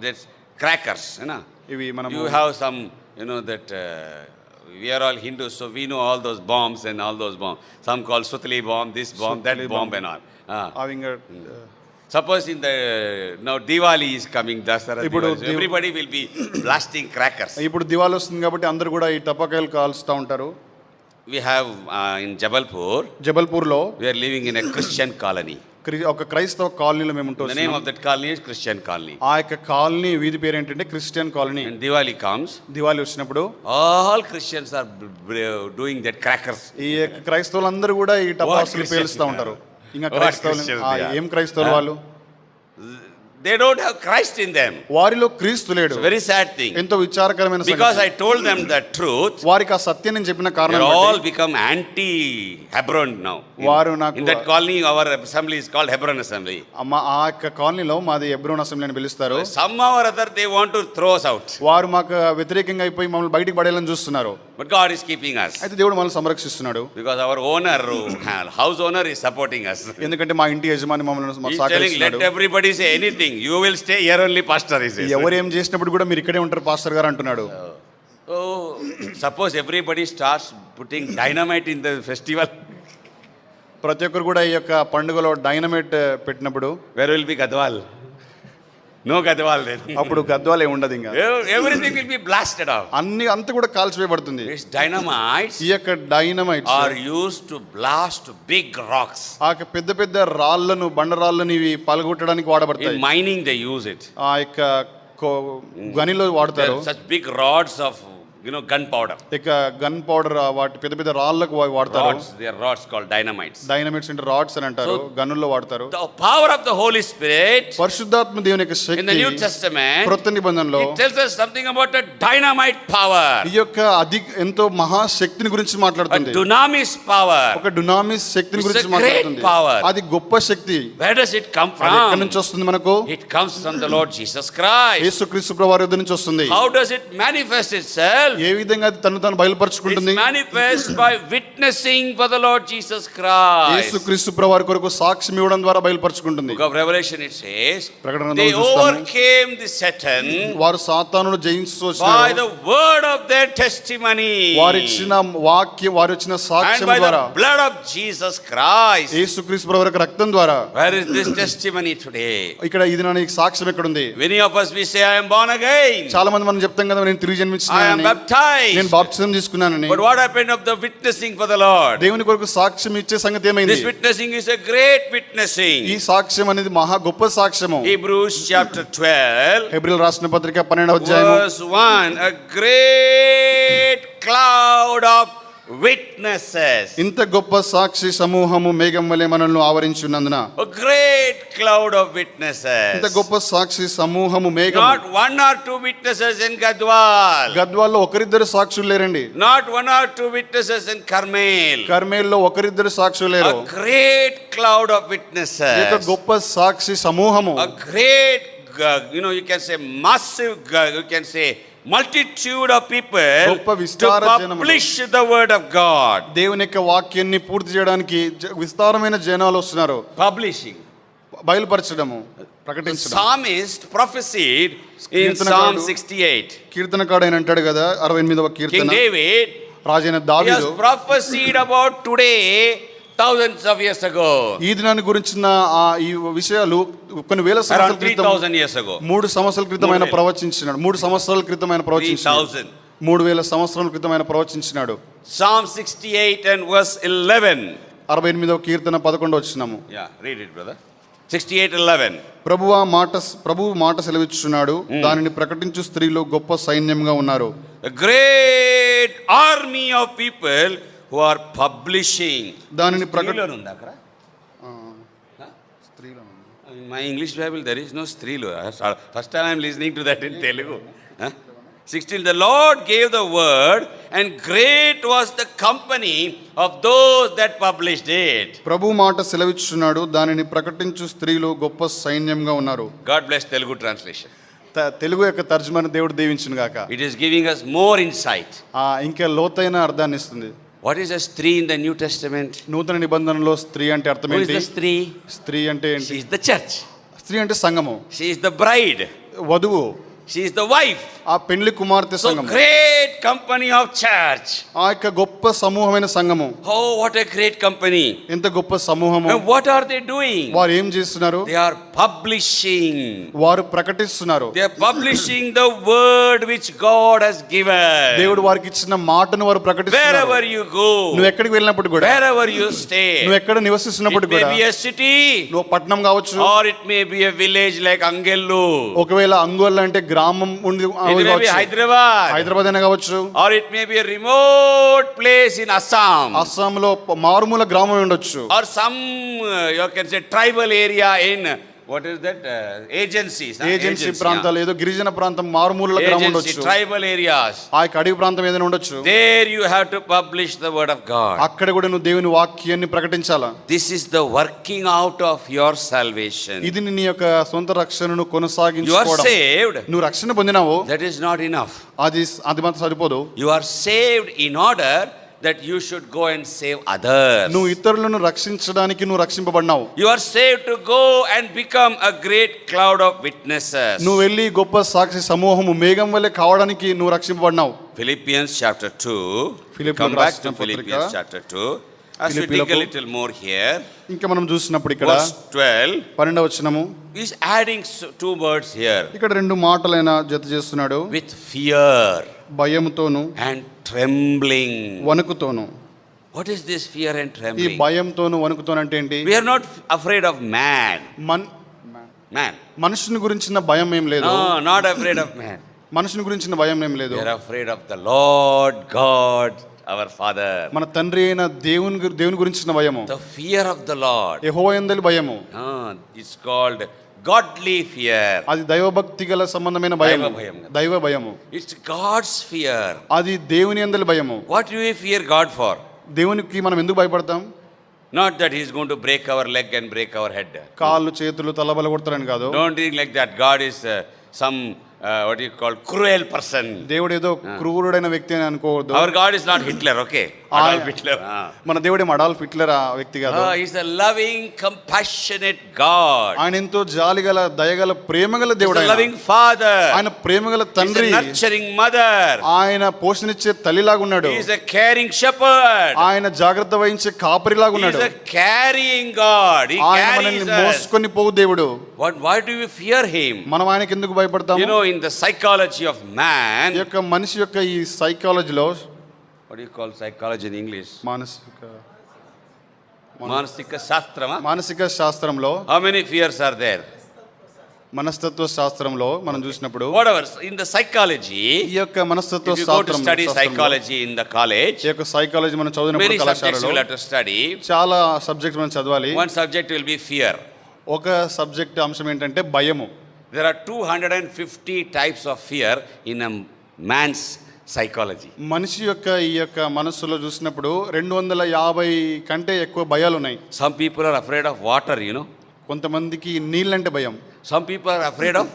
That's crackers, you know. ఇవి మనం You have some, you know, that we are all Hindus, so we know all those bombs and all those bombs. Some call Sutli bomb, this bomb, that Sutli bomb bomb. and all. అవి ఇంకా Suppose in the, now Diwali is coming, Dasara ఇప్పుడు Diwali, so everybody will be blasting crackers. ఇప్పుడు దివాళీ వస్తుంది కాబట్టి అందరూ కూడా ఈ టపాకాయలు కాల్స్తూ ఉంటారు. We have in Jabalpur, జబల్పూర్లో we are living in a Christian colony. ఒక క్రైస్తవ కాలనీలో మేము The name ఉంటున్నాం. of that colony is Christian colony. ఆ యొక్క కాలనీ వీధి పేరు ఏంటంటే Christian colony. When Diwali comes, Diwali వచ్చినప్పుడు all Christians are doing that crackers. ఈ యొక్క క్రైస్తవులందరూ కూడా ఈ టపాసులు Christians పేలుస్తూ ఉంటారు. ఇంకా What క్రైస్తవులు Christians they are? ఏం క్రైస్తవులు వాళ్ళు? They don't have Christ in them. వారిలో క్రీస్తు లేడు. It's a very sad thing. ఎంతో విచారకరమైన Because సంగతి. I told them the truth, వారికి ఆ సత్యం నేను చెప్పిన they కారణం all బట్టి become anti-Hebron now. వారు నాకు In that colony, our assembly is called Hebron Assembly. ఆ యొక్క కాలనీలో మాది ఎబ్రోన్ అసెంబ్లీ అని పిలుస్తారు. Somehow or other, they want to throw us out. వారు మాకు వ్యతిరేకంగా అయిపోయి మమ్మల్ని బయటికి పడేయాలని చూస్తున్నారు. But God is keeping us. అయితే దేవుడు మనల్ని సంరక్షిస్తున్నాడు. Because our owner, house owner is supporting us. ఎందుకంటే మా ఇంటి యజమాని మమ్మల్ని He's telling, సహకరిస్తున్నాడు. let everybody say anything. You will stay here only, pastor, he says. ఎవరు ఏం చేసినప్పుడు కూడా మీరు ఇక్కడే ఉంటారు పాస్టర్ గారు అంటున్నాడు. So, suppose everybody starts putting dynamite in the festival. ప్రతి ఒక్కరు కూడా ఈ యొక్క పండుగలో డైనమైట్ పెట్టినప్పుడు Where will be Gadwal? No Gadwal then. అప్పుడు గద్వాలే ఉండదు ఇంకా. Everything will be blasted off. అంతా కూడా కాల్చివేయబడుతుంది. These dynamites ఈ యొక్క dynamite are used to blast big rocks. ఆ యొక్క పెద్ద పెద్ద రాళ్లను బండరాళ్ళను ఇవి పలగొట్టడానికి In వాడబడతాయి. mining they use it. ఆ యొక్క గనిలో There వాడతారు. are such big rods of, gunpowder. ఇక గన్ పౌడర్ వాటి పెద్ద పెద్ద రాళ్ళకు వాడతారు. Rods, they are rods called dynamites. Dynamites అంటే రాడ్స్ అని అంటారు. గన్నుల్లో వాడతారు. The power of the Holy Spirit పరిశుద్ధాత్మ దేవుని యొక్క in the Shakti New Testament, క్రొత్త నిబంధనలో it tells us something about a dynamite power, ఈ యొక్క ఎంతో మహాశక్తిని గురించి a మాట్లాడుతుంది. dunamis power. ఒక డునామిస్ శక్తిని It's గురించి a great మాట్లాడుతుంది. power. అది గొప్ప శక్తి. Where does it come అది ఎక్కడి from? నుంచి వస్తుంది మనకు? It comes from the Lord Jesus Christ. యేసుక్రీస్తు ప్రభువారి యొద్ద నుంచి వస్తుంది. How does it manifest itself? ఏ విధంగా అది తను తాను బయలుపరుచుకుంటుంది? It's manifest by witnessing for the Lord Jesus Christ. యేసుక్రీస్తు ప్రభువారి కొరకు సాక్ష్యం ఇవ్వడం ద్వారా బయలుపరుచుకుంటుంది. Book of Revelation it says, ప్రకటన they గ్రంథంలో చూస్తాము. overcame the Satan వారు సాతానును జయించి by వచ్చినారు. the word of their testimony వారు ఇచ్చిన వారు ఇచ్చిన and సాక్ష్యం by ద్వారా, the blood of Jesus Christ. యేసుక్రీస్తు ప్రభువారి యొక్క రక్తం ద్వారా. Where is this testimony today? ఇక్కడ ఇది నా సాక్ష్యం ఎక్కడ ఉంది? Many of us we say, I am born again, చాలా మంది మనం చెప్తాం కదా నేను తిరిగి I am జన్మించానని, baptized. నేను బాప్తిజం తీసుకున్నానని. But what happened of the witnessing for the Lord? దేవుని కొరకు సాక్ష్యం ఇచ్చే సంగతి ఏమైంది? This witnessing is a great ఈ witnessing. సాక్ష్యం అనేది మహా గొప్ప సాక్ష్యము. Hebrews chapter 12 హెబ్రీయుల రాసిన పత్రిక 12వ అధ్యాయము verse 1, a great cloud of witnesses. ఇంత గొప్ప సాక్షి సమూహము మేఘం వలె మనల్ని ఆవరించి ఉన్నందున, A great cloud of ఇంత witnesses. గొప్ప సాక్షి సమూహము మేఘం. Not one or two witnesses in Gadwal. గద్వాల్లో ఒకరిద్దరు సాక్షులు లేరండి. Not one or two witnesses in Carmel. కర్మేల్లో ఒకరిద్దరు సాక్షులు లేరు. A great cloud of ఈ యొక్క witnesses. గొప్ప సాక్షి సమూహము, A great, you can say massive, you can say multitude of people గొప్ప to విస్తార జనములు. publish the word of God. దేవుని యొక్క వాక్యాన్ని పూర్తి చేయడానికి విస్తారమైన జనాలు వస్తున్నారు. Publishing. బయలుపరచడము, The ప్రకటించడం. psalmist prophesied in కీర్తనకారుడు Psalm 68. కీర్తనకాడు ఆయన అంటాడు కదా 68వ King కీర్తన, David, రాజైన he has దావీదు prophesied about today thousands of years ago. ఈ దినాన్ని గురించిన ఈ విషయాలు కొన్ని వేల Around సంవత్సరాల క్రితం, 3,000 years ago. 3 సంవత్సరాల క్రితం ఆయన 3,000. ప్రవచించినాడు. 3 సంవత్సరాల క్రితం ఆయన ప్రవచించినాడు. 3,000. 3000 సంవత్సరాల క్రితం ఆయన ప్రవచించినాడు. Psalm 68 and verse 11. 68వ కీర్తన 11 వచ్చినాము. Yeah, read it, brother. 68:11. ప్రభువు మాట సెలవిచ్చుచున్నాడు, దానిని ప్రకటించు స్త్రీలు గొప్ప సైన్యంగా ఉన్నారు. A great army of people who are publishing. దానిని స్త్రీలో ఉందా అక్కడ? స్త్రీలు In my English Bible there is no స్త్రీలు. First time I am listening to that in Telugu. 16, the Lord gave the word and great was the company of those that published it. ప్రభు మాట సెలవిచ్చుచున్నాడు, దానిని ప్రకటించు స్త్రీలు గొప్ప సైన్యంగా ఉన్నారు. God bless Telugu translation. Telugu యొక్క తర్జుమాను దేవుడు దీవించును గాక. It is giving us more insight. ఇంకా లోతైన అర్థాన్ని ఇస్తుంది. What is a stree in the New Testament? నూతన నిబంధనలో స్త్రీ అంటే అర్థం Who is ఏంటి? the stree? స్త్రీ అంటే She ఏంటి? is the church. స్త్రీ అంటే సంఘము, She is the bride. వధువు, She is the wife. ఆ పెండ్లి కుమార్తె So సంఘము, great company of church. ఆ యొక్క గొప్ప సమూహమైన సంఘము. Oh, what a great company. ఎంత గొప్ప సమూహము. And what are they doing? వారు ఏం చేస్తున్నారు? They are publishing. వారు ప్రకటిస్తున్నారు. They are publishing the word which God has given. దేవుడు వారికి ఇచ్చిన మాటను వారు ప్రకటిస్తున్నారు. Wherever you go, నువ్వు ఎక్కడికి వెళ్ళినప్పుడు కూడా, wherever you stay, నువ్వు ఎక్కడ నివసిస్తున్నప్పుడు it may కూడా, be a city నువ్వు పట్టణం కావచ్చు, or it may be a village like Angellu. ఒకవేళ అంగోల్ అంటే గ్రామం ఉండి It may be కావచ్చు, Hyderabad. హైదరాబాద్ అయినా కావచ్చు, Or it may be a remote place in Assam. అస్సాంలో మారుమూల గ్రామం ఉండొచ్చు, Or some, you can say, tribal area in, what is that? Agencies. Agency ప్రాంతాలు, ఏదో గిరిజన ప్రాంతం మారుమూల గ్రామం Agency, ఉండొచ్చు, tribal areas. ఆ యొక్క అడవి ప్రాంతం ఏదైనా ఉండొచ్చు. There you have to publish the word of God. అక్కడ కూడా నువ్వు దేవుని వాక్యాన్ని ప్రకటించాలా. This is the working out of your salvation. ఇది నీ యొక్క సొంత రక్షణను You are కొనసాగించుకోవడం. saved. నువ్వు రక్షణ పొందినావు, That is not enough. అది మాత్రం సరిపోదు. You are saved in order that you should go and save others. నువ్వు ఇతరులను రక్షించడానికి నువ్వు రక్షింపబడినావు. You are saved to go and become a great cloud of witnesses. నువ్వు వెళ్ళి గొప్ప సాక్షి సమూహము మేఘం వల్లే కావడానికి నువ్వు రక్షింపబడినావు. Philippians chapter 2. ఫిలిప్పీయులకు Come back రాసిన to Philippians పత్రిక. chapter 2. As we dig a ఫిలిప్పీయులకు little more here. ఇంకా మనం చూసినప్పుడు ఇక్కడ Verse 12. 12వ వచనము, He's adding two words here. ఇక్కడ 2 మాటలైన జత చేస్తున్నాడు. With fear భయముతోను and trembling. వణుకుతోను. What is this fear and ఈ trembling? భయంతోను వణుకుతోను అంటే ఏంటి? We are not afraid of man. Man. మనుషుని గురించిన భయం ఏం లేదు. No, not afraid of man. మనుషుని గురించిన భయం ఏం లేదు. We are afraid of the Lord God, our Father. మన తండ్రి అయిన దేవుని గురించిన భయము, The fear of the Lord. యెహోవా యందలి భయము. It's called godly fear. అది దైవభక్తి గల సంబంధమైన భయము, దైవ భయం. దైవ భయము. It's God's fear. అది దేవుని యందలి భయము. What do we fear God for? దేవునికి మనం ఎందుకు భయపడతాం? Not that He's going to break our leg and break our head. కాళ్ళు చేతులు తలబల కొడతారని కాదు. Don't think like that. God is some what you call cruel person. దేవుడు ఏదో క్రూరుడైన వ్యక్తి అని అనుకోవద్దు. Our God is not Hitler, okay? Adolf Hitler. మన దేవుడేం Adolf Hitler ఆ వ్యక్తి కాదు. He's a loving, compassionate God. ఆయన ఎంతో జాలిగల దయగల ప్రేమగల దేవుడు. He's a loving father. ఆయన ప్రేమగల తండ్రి. He's a nurturing mother. ఆయన పోషణిచ్చే తల్లిలాగా ఉన్నాడు. He's a caring shepherd. ఆయన జాగ్రత్త వహించే కాపరిలాగా ఉన్నాడు. He's a carrying God. He ఆయన carries మనల్ని us. మోసుకొని పోవు దేవుడు. Why do we fear him? మనం ఆయనకి ఎందుకు భయపడతాము? You know, in the psychology of man, ఈ యొక్క మనిషి యొక్క ఈ సైకాలజీలో, what do you call psychology in English? మానసిక Shastrama. శాస్త్రంలో How many fears are there? మనస్తత్వ శాస్త్రంలో మనం చూసినప్పుడు whatever, in the psychology, ఈ యొక్క మనస్తత్వ if you go to శాస్త్రం study psychology in the college, ఈ యొక్క సైకాలజీ మనం many చదివినప్పుడు subjects you కళాశాలలో will have to study. చాలా సబ్జెక్ట్స్ మనం చదవాలి. One subject will be fear. ఒక సబ్జెక్ట్ అంశం ఏంటంటే భయము. There are 250 types of fear in a man's psychology. మనిషి యొక్క ఈ యొక్క మనస్సులో చూసినప్పుడు 250 కంటే ఎక్కువ భయాలు ఉన్నాయి. Some people are afraid of water, you know. కొంతమందికి నీళ్ళంటే భయం. Some people are afraid of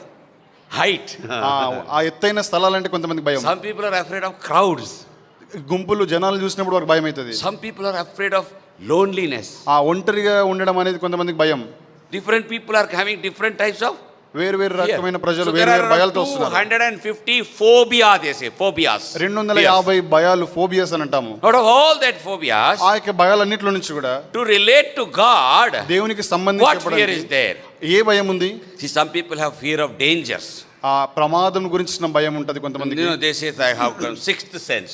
height. ఆ ఎత్తైన స్థలాలంటే కొంతమందికి భయం. Some people are afraid of crowds. గుంపులు జనాలు చూసినప్పుడు వారికి భయం అవుతుంది. Some people are afraid of loneliness. ఆ ఒంటరిగా ఉండడం అనేది కొంతమందికి భయం. Different people are having different types of వేరు వేరు fear. రకమైన ప్రజలు So వేరు there వేరు are భయాలతో వస్తున్నారు. 250 phobia, they say, phobias. 250 భయాలు, ఫోబియాస్ అని అంటాము. Out of all that phobias, ఆ యొక్క భయాలన్నిటిలో నుంచి కూడా to relate to God, దేవునికి what fear is సంబంధించి there? ఏ భయం ఉంది? See, some people have fear of dangers. ఆ ప్రమాదం గురించిన భయం ఉంటది కొంతమందికి. You know, they say I have sixth sense.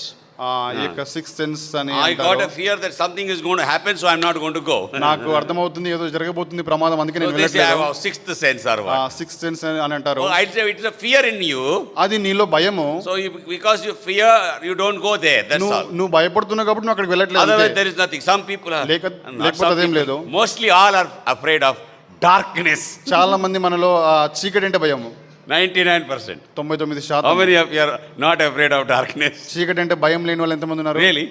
ఈ యొక్క సిక్స్త్ సెన్స్ అని I got అంటారు. a fear that something is going to happen, so I'm not going to go. నాకు అర్థమవుతుంది ఏదో జరగబోతుంది ప్రమాదం, అందుకే So నేను they say I వెళ్ళట్లేదు. have sixth sense or what? Sixth sense అని అంటారు. Oh, I say it's a fear in you. అది నీలో భయము. So because you fear, you don't go there. That's all. నువ్వు భయపడుతున్నావు కాబట్టి నువ్వు అక్కడికి వెళ్ళట్లేదు. Otherwise, అంతే. there is nothing. Some people are. లేకపోతే అదేం లేదు. Mostly all are afraid of darkness. చాలా మంది మనలో చీకటి అంటే భయము. 99%. 99%. How many of you are not afraid of darkness? చీకటి అంటే భయం లేని వాళ్ళు ఎంతమంది ఉన్నారు? Really?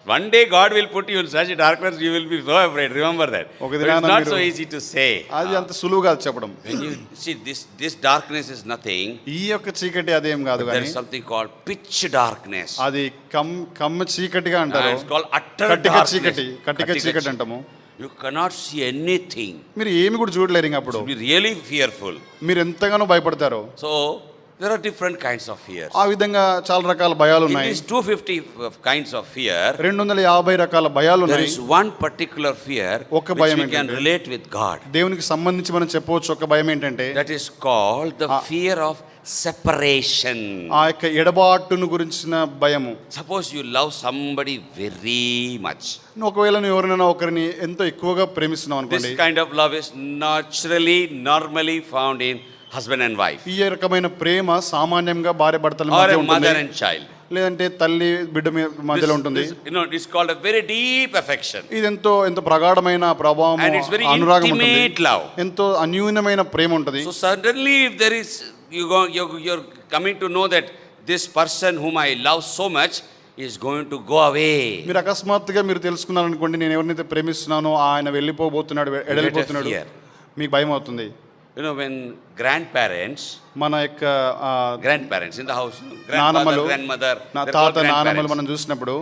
One day God will put you in such a darkness, you will be so afraid. Remember that. ఒక But దినాన it's not మీరు- so easy to say. అది అంత సులువు కాదు చెప్పడం. When you see this darkness is nothing. ఈ యొక్క చీకటి అదేం కాదు There కానీ is something called pitch darkness. అది కమ్మ చీకటిగా అంటారు. It's called utter కట్టిక darkness. చీకటి, కట్టిక చీకటి అంటాము. You cannot see anything. మీరు ఏమి కూడా చూడలేరు ఇంక అప్పుడు. Be really fearful. మీరు ఎంతగానో భయపడతారు. So there are different kinds of fears. ఆ విధంగా చాలా రకాల భయాలు In ఉన్నాయి. these 250 kinds of fear, 250 రకాల భయాలు there ఉన్నాయి. is one particular fear ఒక్క which భయం we can ఏంటంటే- relate with God. దేవునికి సంబంధించి మనం చెప్పవచ్చు ఒక భయం ఏంటంటే That is called the fear of separation. ఆ యొక్క ఎడబాటును గురించిన భయము. Suppose you love somebody very much. ఒకవేళ నువ్వు ఎవరినైనా ఒకరిని ఎంతో ఎక్కువగా ప్రేమిస్తున్నావు అనుకోండి. This kind of love is normally found in husband and wife. ఈ రకమైన ప్రేమ సామాన్యంగా భార్య భర్తల Or మధ్య a mother ఉంటుంది. and child. లేదంటే తల్లి బిడ్డ మధ్యలో ఉంటుంది. It's called a very deep affection. ఇది ఎంతో ప్రగాఢమైన ప్రభావం, And it's very అనురాగం ఉంటుంది. intimate love. ఎంతో అన్యూన్యమైన ప్రేమ ఉంటుంది. So suddenly if there is, you're coming to know that this person whom I love so much is going to go away. మీరు అకస్మాత్తుగా మీరు తెలుసుకున్నారు అనుకోండి, నేను ఎవరినైతే ప్రేమిస్తున్నానో ఆయన వెళ్ళిపోబోతున్నాడు, ఎడలిపోతున్నాడు, fear. మీకు భయం అవుతుంది. You know, when grandparents, మన యొక్క grandparents in the house, నానమ్మలు, grandfather, grandmother, నా they're called తాత నానమ్మలు grandparents. మనం చూసినప్పుడు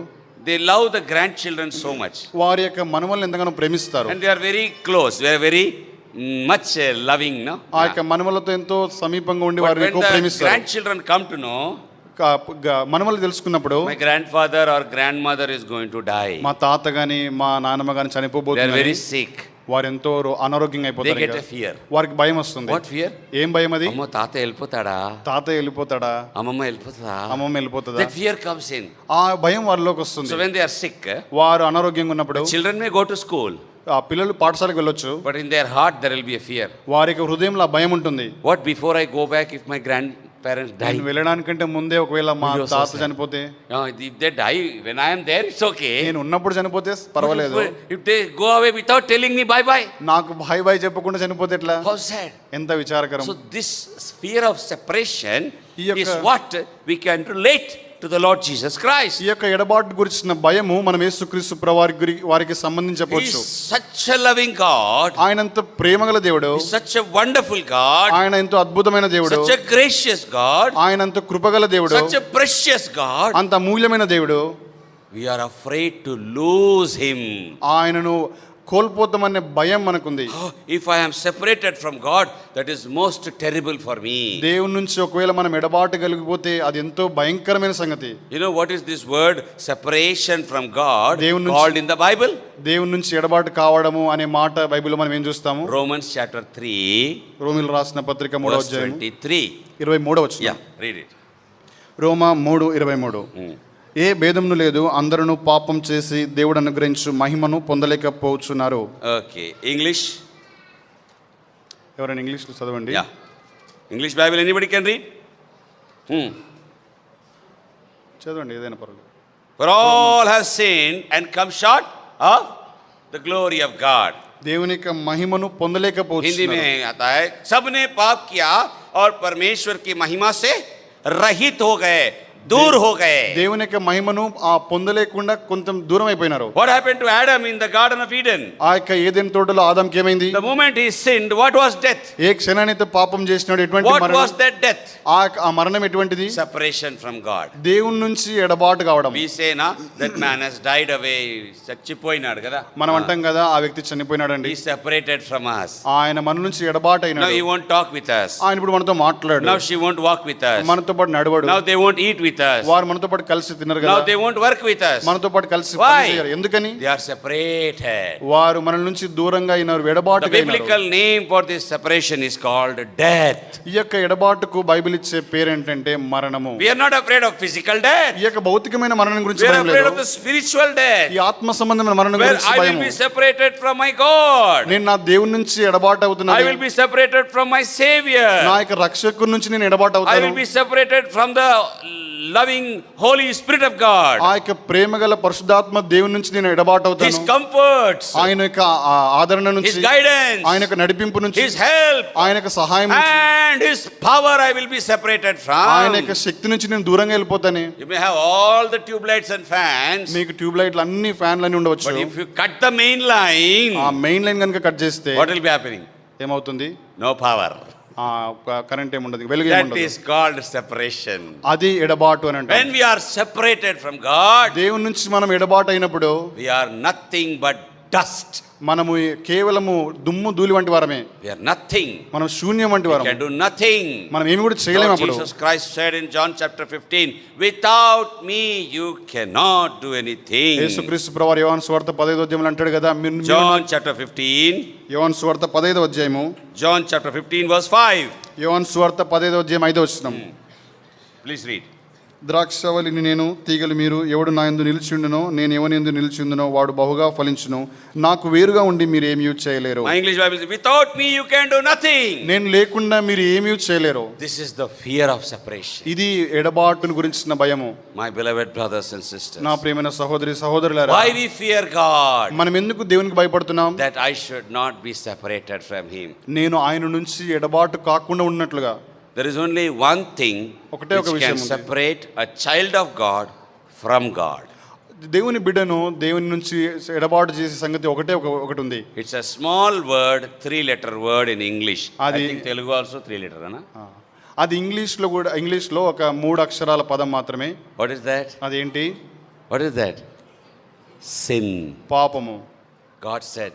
They love the grandchildren so much. వారి యొక్క మనవల్ని ఎంతగానో ప్రేమిస్తారు. And they are very close. They are very much loving, no? ఆ యొక్క మనవలతో ఎంతో సమీపంగా ఉండి But వారిని when ఎక్కువ the ప్రేమిస్తారు. grandchildren come to know, మనవలు తెలుసుకున్నప్పుడు my grandfather or grandmother is going to die. మా తాత గాని మా నానమ్మ గాని They are చనిపోబోతున్నారు, very sick. వారు ఎంతో అనారోగ్యంగా They అయిపోతారు. get ఇక. a fear. వారికి భయం వస్తుంది. What fear? ఏం భయం అది? అమ్మో తాత వెళ్ళిపోతాడా, తాత వెళ్ళిపోతాడా, అమ్మమ్మ వెళ్ళిపోతుందా, అమ్మమ్మ వెళ్ళిపోతుందా, that fear comes in. ఆ భయం వారిలోకి వస్తుంది. So when they are sick, వారు అనారోగ్యంగా ఉన్నప్పుడు children may go to school, ఆ పిల్లలు పాఠశాలకు వెళ్ళొచ్చు, but in their heart there will be a fear. వారి యొక్క హృదయంలో ఆ భయం ఉంటుంది. What, before I go back, if my grandparents die? నేను వెళ్ళడానికంటే ముందే ఒకవేళ మా అయ్యో, తాత so sad. చనిపోతే, If they die when I am there, it's okay. నేను ఉన్నప్పుడు చనిపోతే పర్వాలేదు, If they go away without telling me bye bye, నాకు బాయ్ బాయ్ చెప్పకుండా చనిపోతే ఎట్లా? how sad. ఎంత విచారకరం. So this fear of separation ఈ యొక్క- is what we can relate to the Lord Jesus Christ. ఈ యొక్క ఎడబాటు గురించిన భయము మనం యేసుక్రీస్తు వారికి సంబంధించి He చెప్పొచ్చు. is such a loving God. ఆయన ఎంతో ప్రేమగల దేవుడు, He is such a wonderful God. ఆయన ఎంతో అద్భుతమైన దేవుడు, Such a gracious God. ఆయన ఎంతో కృపగల దేవుడు, Such a precious God. అంత అమూల్యమైన దేవుడు. We are afraid to lose Him. ఆయనను కోల్పోతామనే భయం మనకుంది. Oh, if I am separated from God, that is most terrible for me. దేవుని నుంచి ఒకవేళ మనం ఎడబాటు కలిగిపోతే అది ఎంతో భయంకరమైన సంగతి. You know what is this word separation from God దేవుని నుంచి- called in the Bible? దేవుని నుంచి ఎడబాటు కావడము అనే మాట బైబిల్లో మనం ఏం చూస్తాము? Romans chapter 3, రోమీయులకు రాసిన పత్రిక 3వ verse అధ్యాయం 23. 23వ వచనం. Yeah, read it. రోమా 3:23. ఏ భేదమును లేదు, అందరూ పాపం చేసి దేవుడు అనుగ్రహించు మహిమను పొందలేకపోతున్నారు. Okay, English. ఎవరైనా ఇంగ్లీష్లో చదవండి. Yeah. English Bible, anybody can read? చదవండి ఏదైనా పర్వాలేదు. For all have sinned and come short of the glory of God. దేవుని యొక్క మహిమను हिंदी పొందలేకపోతున్నారు. में आता है, सबने पाप किया और परमेश्वर की महिमा से रहित हो गए, दूर हो गए. దేవుని యొక్క మహిమను పొందలేకుండా కొంచెం దూరం అయిపోయినారు. What happened to Adam in the Garden of Eden? ఆ యొక్క ఏదెన్ తోటలో ఆదాంకి ఏమైంది? The moment he sinned, what was death? ఏ క్షణానికి పాపం చేసినాడు ఎటువంటి What మరణం? was that death? ఆ మరణం ఎటువంటిది? Separation from God. దేవుని నుంచి ఎడబాటు కావడం. We say na, that man has died away, చచ్చిపోయినాడు కదా. మనం అంటాం కదా ఆ వ్యక్తి చనిపోయినాడండి. He separated from us. ఆయన మన నుంచి ఎడబాటు Now అయినాడు. he won't talk with us. ఆయన ఇప్పుడు మనతో మాట్లాడు. Now she won't walk with us. మనతో పాటు నడవడు. Now they won't eat with us. వారు మనతో పాటు కలిసి తినరు Now కదా. they won't work with us. మనతో పాటు కలిసి Why? పని చేయరు. ఎందుకని? They are separated. వారు మన నుంచి దూరంగా అయినారు, The ఎడబాటుగా అయినారు. biblical name for this separation is called death. ఈ యొక్క ఎడబాటుకు బైబిల్ ఇచ్చే పేరు ఏంటంటే మరణము. We are not afraid of physical death. ఈ యొక్క భౌతికమైన మరణం గురించి We are భయం afraid of లేదు. the spiritual death, ఈ ఆత్మ సంబంధమైన మరణం where గురించి I will భయం. be separated from my God. నేను నా దేవుని నుంచి ఎడబాటు I అవుతున్నాను. will be separated from my Savior. నా యొక్క రక్షకుడి నుంచి నేను ఎడబాటు I అవుతాను. will be separated from the loving Holy Spirit of God. ఆ యొక్క ప్రేమగల పరిశుద్ధాత్మ దేవుని నుంచి నేను ఎడబాటు His అవుతాను. comforts, ఆయన యొక్క ఆదరణ His నుంచి, guidance, ఆయన యొక్క నడిపింపు నుంచి, His help, ఆయన యొక్క సహాయం నుంచి, and His power I will be separated ఆయన from. యొక్క శక్తి నుంచి నేను దూరంగా వెళ్ళిపోతాను. You may have all the tube lights and fans, మీకు ట్యూబ్ లైట్లు అన్ని ఫ్యాన్లు అన్ని ఉండవచ్చు. but if you cut the main line, ఆ మెయిన్ లైన్ కనుక కట్ చేస్తే what will be happening? ఏమవుతుంది? No power. కరెంట్ ఏముండదు, వెలుగు That ఏముండదు. is called separation. అది ఎడబాటు అని అంటారు. When we are separated from God, దేవుని నుంచి మనం ఎడబాటు అయినప్పుడు we are nothing but dust. మనము కేవలము దుమ్ము ధూళి వంటి వారమే. We are nothing. మనం శూన్యం వంటి We వారం. can do nothing. మనం ఏమి కూడా చేయలేము Lord అప్పుడు. Jesus Christ said in John chapter 15, without me you cannot do anything. యేసుక్రీస్తు ప్రభువారు యోహాను సువార్త 15వ అధ్యాయంలో అంటాడు కదా, John chapter 15, యోహాను సువార్త 15వ అధ్యాయము, John chapter 15 verse 5. యోహాను సువార్త 15వ అధ్యాయం 5వ వచనం. Please read. ద్రాక్షవల్లిని నేను, తీగలు మీరు. ఎవడు నా యందు నిలిచిండునో, నేను ఎవని యందు నిలిచిందునో వాడు బహుగా ఫలించును. నాకు వేరుగా ఉండి మీరు ఏమీ చేయలేరు. My English Bible says, without me you can do nothing. నేను లేకుండా మీరు ఏమీ చేయలేరు. This is the fear of separation. ఇది ఎడబాటును గురించిన భయము. My beloved brothers and sisters, నా ప్రియమైన సహోదరి సహోదరులారా, why we fear God? మనం ఎందుకు దేవునికి భయపడుతున్నాం? That I should not be separated from Him. నేను ఆయన నుంచి ఎడబాటు కాకుండా ఉన్నట్లుగా. There is only one thing ఒకటే ఒక which విషయం can ఉంది. separate a child of God from God. దేవుని బిడ్డను దేవుని నుంచి ఎడబాటు చేసే సంగతి ఒకటి ఉంది. It's a small word, 3-letter word in English. I అది- think Telugu also 3-letter, ana? అది ఇంగ్లీష్లో ఒక 3 అక్షరాల పదం మాత్రమే. What is that? అదేంటి? What is that? Sin. పాపము. God said,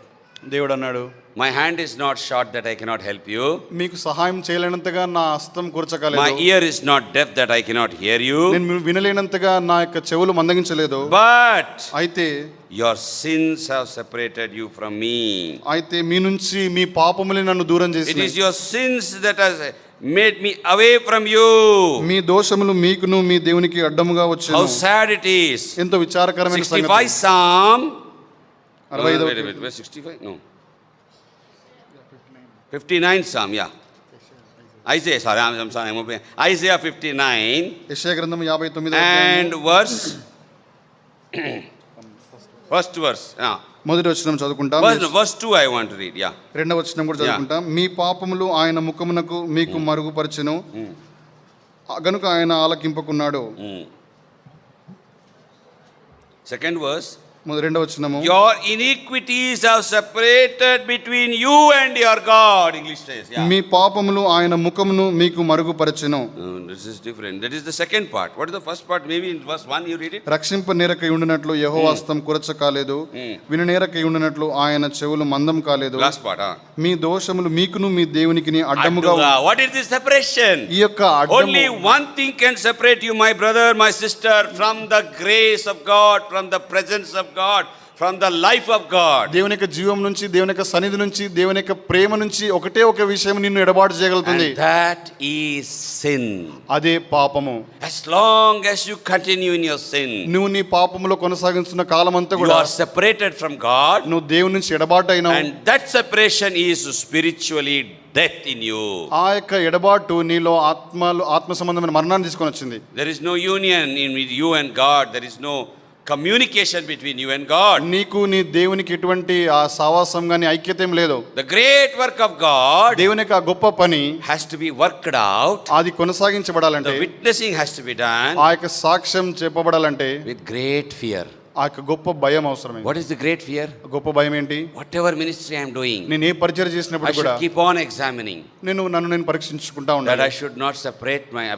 దేవుడు అన్నాడు, my hand is not short that I cannot help you. మీకు సహాయం చేయలేనంతగా నా హస్తం My కూర్చకలేదు. ear is not deaf that I cannot hear you. నేను వినలేనంతగా నా యొక్క చెవులు మందగించలేదు. But అయితే your sins have separated you from me. అయితే మీ నుంచి మీ పాపములే నన్ను దూరం It చేసినాయి. is your sins that has made me away from you. మీ దోషములు మీకును మీ దేవునికి అడ్డముగా How వచ్చాను. sad it is. ఎంతో విచారకరమైన 65 సంగతి. Psalm. 65వ Wait, where 65? No. 59 Psalm, yeah. Isaiah, sorry, I'm sorry, I'm open. Isaiah 59 యెషయా గ్రంథం 59వ and verse, first verse, yeah. మొదటి వచనం చదువుకుంటాం. Verse 2 I want to read, yeah. రెండవ వచనం కూడా చదువుకుంటాం. మీ పాపములు ఆయన ముఖమునకు మీకు మరుగుపరచెను, గనుక ఆయన ఆలకింపకున్నాడు. Second verse, రెండవ వచనము, your iniquities have separated between you and your God. English says, yeah. మీ పాపములు ఆయన ముఖమును మీకు మరుగుపరచెను. This is different. That is the second part. What is the first part? Maybe in verse 1 you read it. రక్షింప నేరకై ఉండినట్లు యెహోవా హస్తం కురచ కాలేదు, విననేరకై ఉండినట్లు ఆయన చెవులు మందం కాలేదు. Last part, huh? మీ దోషములు మీకును మీ దేవునికి అడ్డముగా What is this separation? ఈ యొక్క Only one thing can separate you, my brother, my sister, from the grace of God, from the presence of God, from the life of God. దేవుని యొక్క జీవం నుంచి, దేవుని యొక్క సన్నిధి నుంచి, దేవుని యొక్క ప్రేమ నుంచి ఒకటే ఒక విషయం నిన్ను ఎడబాటు చేయగలుగుతుంది. And that is sin. అదే పాపము. As long as you continue in your sin, నువ్వు నీ పాపములో కొనసాగిస్తున్న కాలమంతా you కూడా are separated from God. నువ్వు దేవుని నుంచి ఎడబాటు అయినావు. And that separation is spiritually death in you. ఆ యొక్క ఎడబాటు నీలో ఆత్మ సంబంధమైన మరణాన్ని తీసుకొని వచ్చింది. There is no union in with you and God. There is no communication between you and God. నీకు నీ దేవునికి ఎటువంటి ఆ సావాసం గాని ఐక్యత ఏం లేదు. The great work of God దేవుని యొక్క గొప్ప పని has to be worked out. అది కొనసాగించబడాలంటే, The witnessing has to be done ఆ యొక్క సాక్ష్యం చెప్పబడాలంటే with great fear. ఆ యొక్క గొప్ప భయం అవసరమే. What is the great fear? గొప్ప భయం ఏంటి? Whatever ministry I am doing, నేను ఏ పరిచయం I చేసినప్పుడు should కూడా keep on examining నన్ను పరీక్షించుకుంటా that ఉండాలి. I should not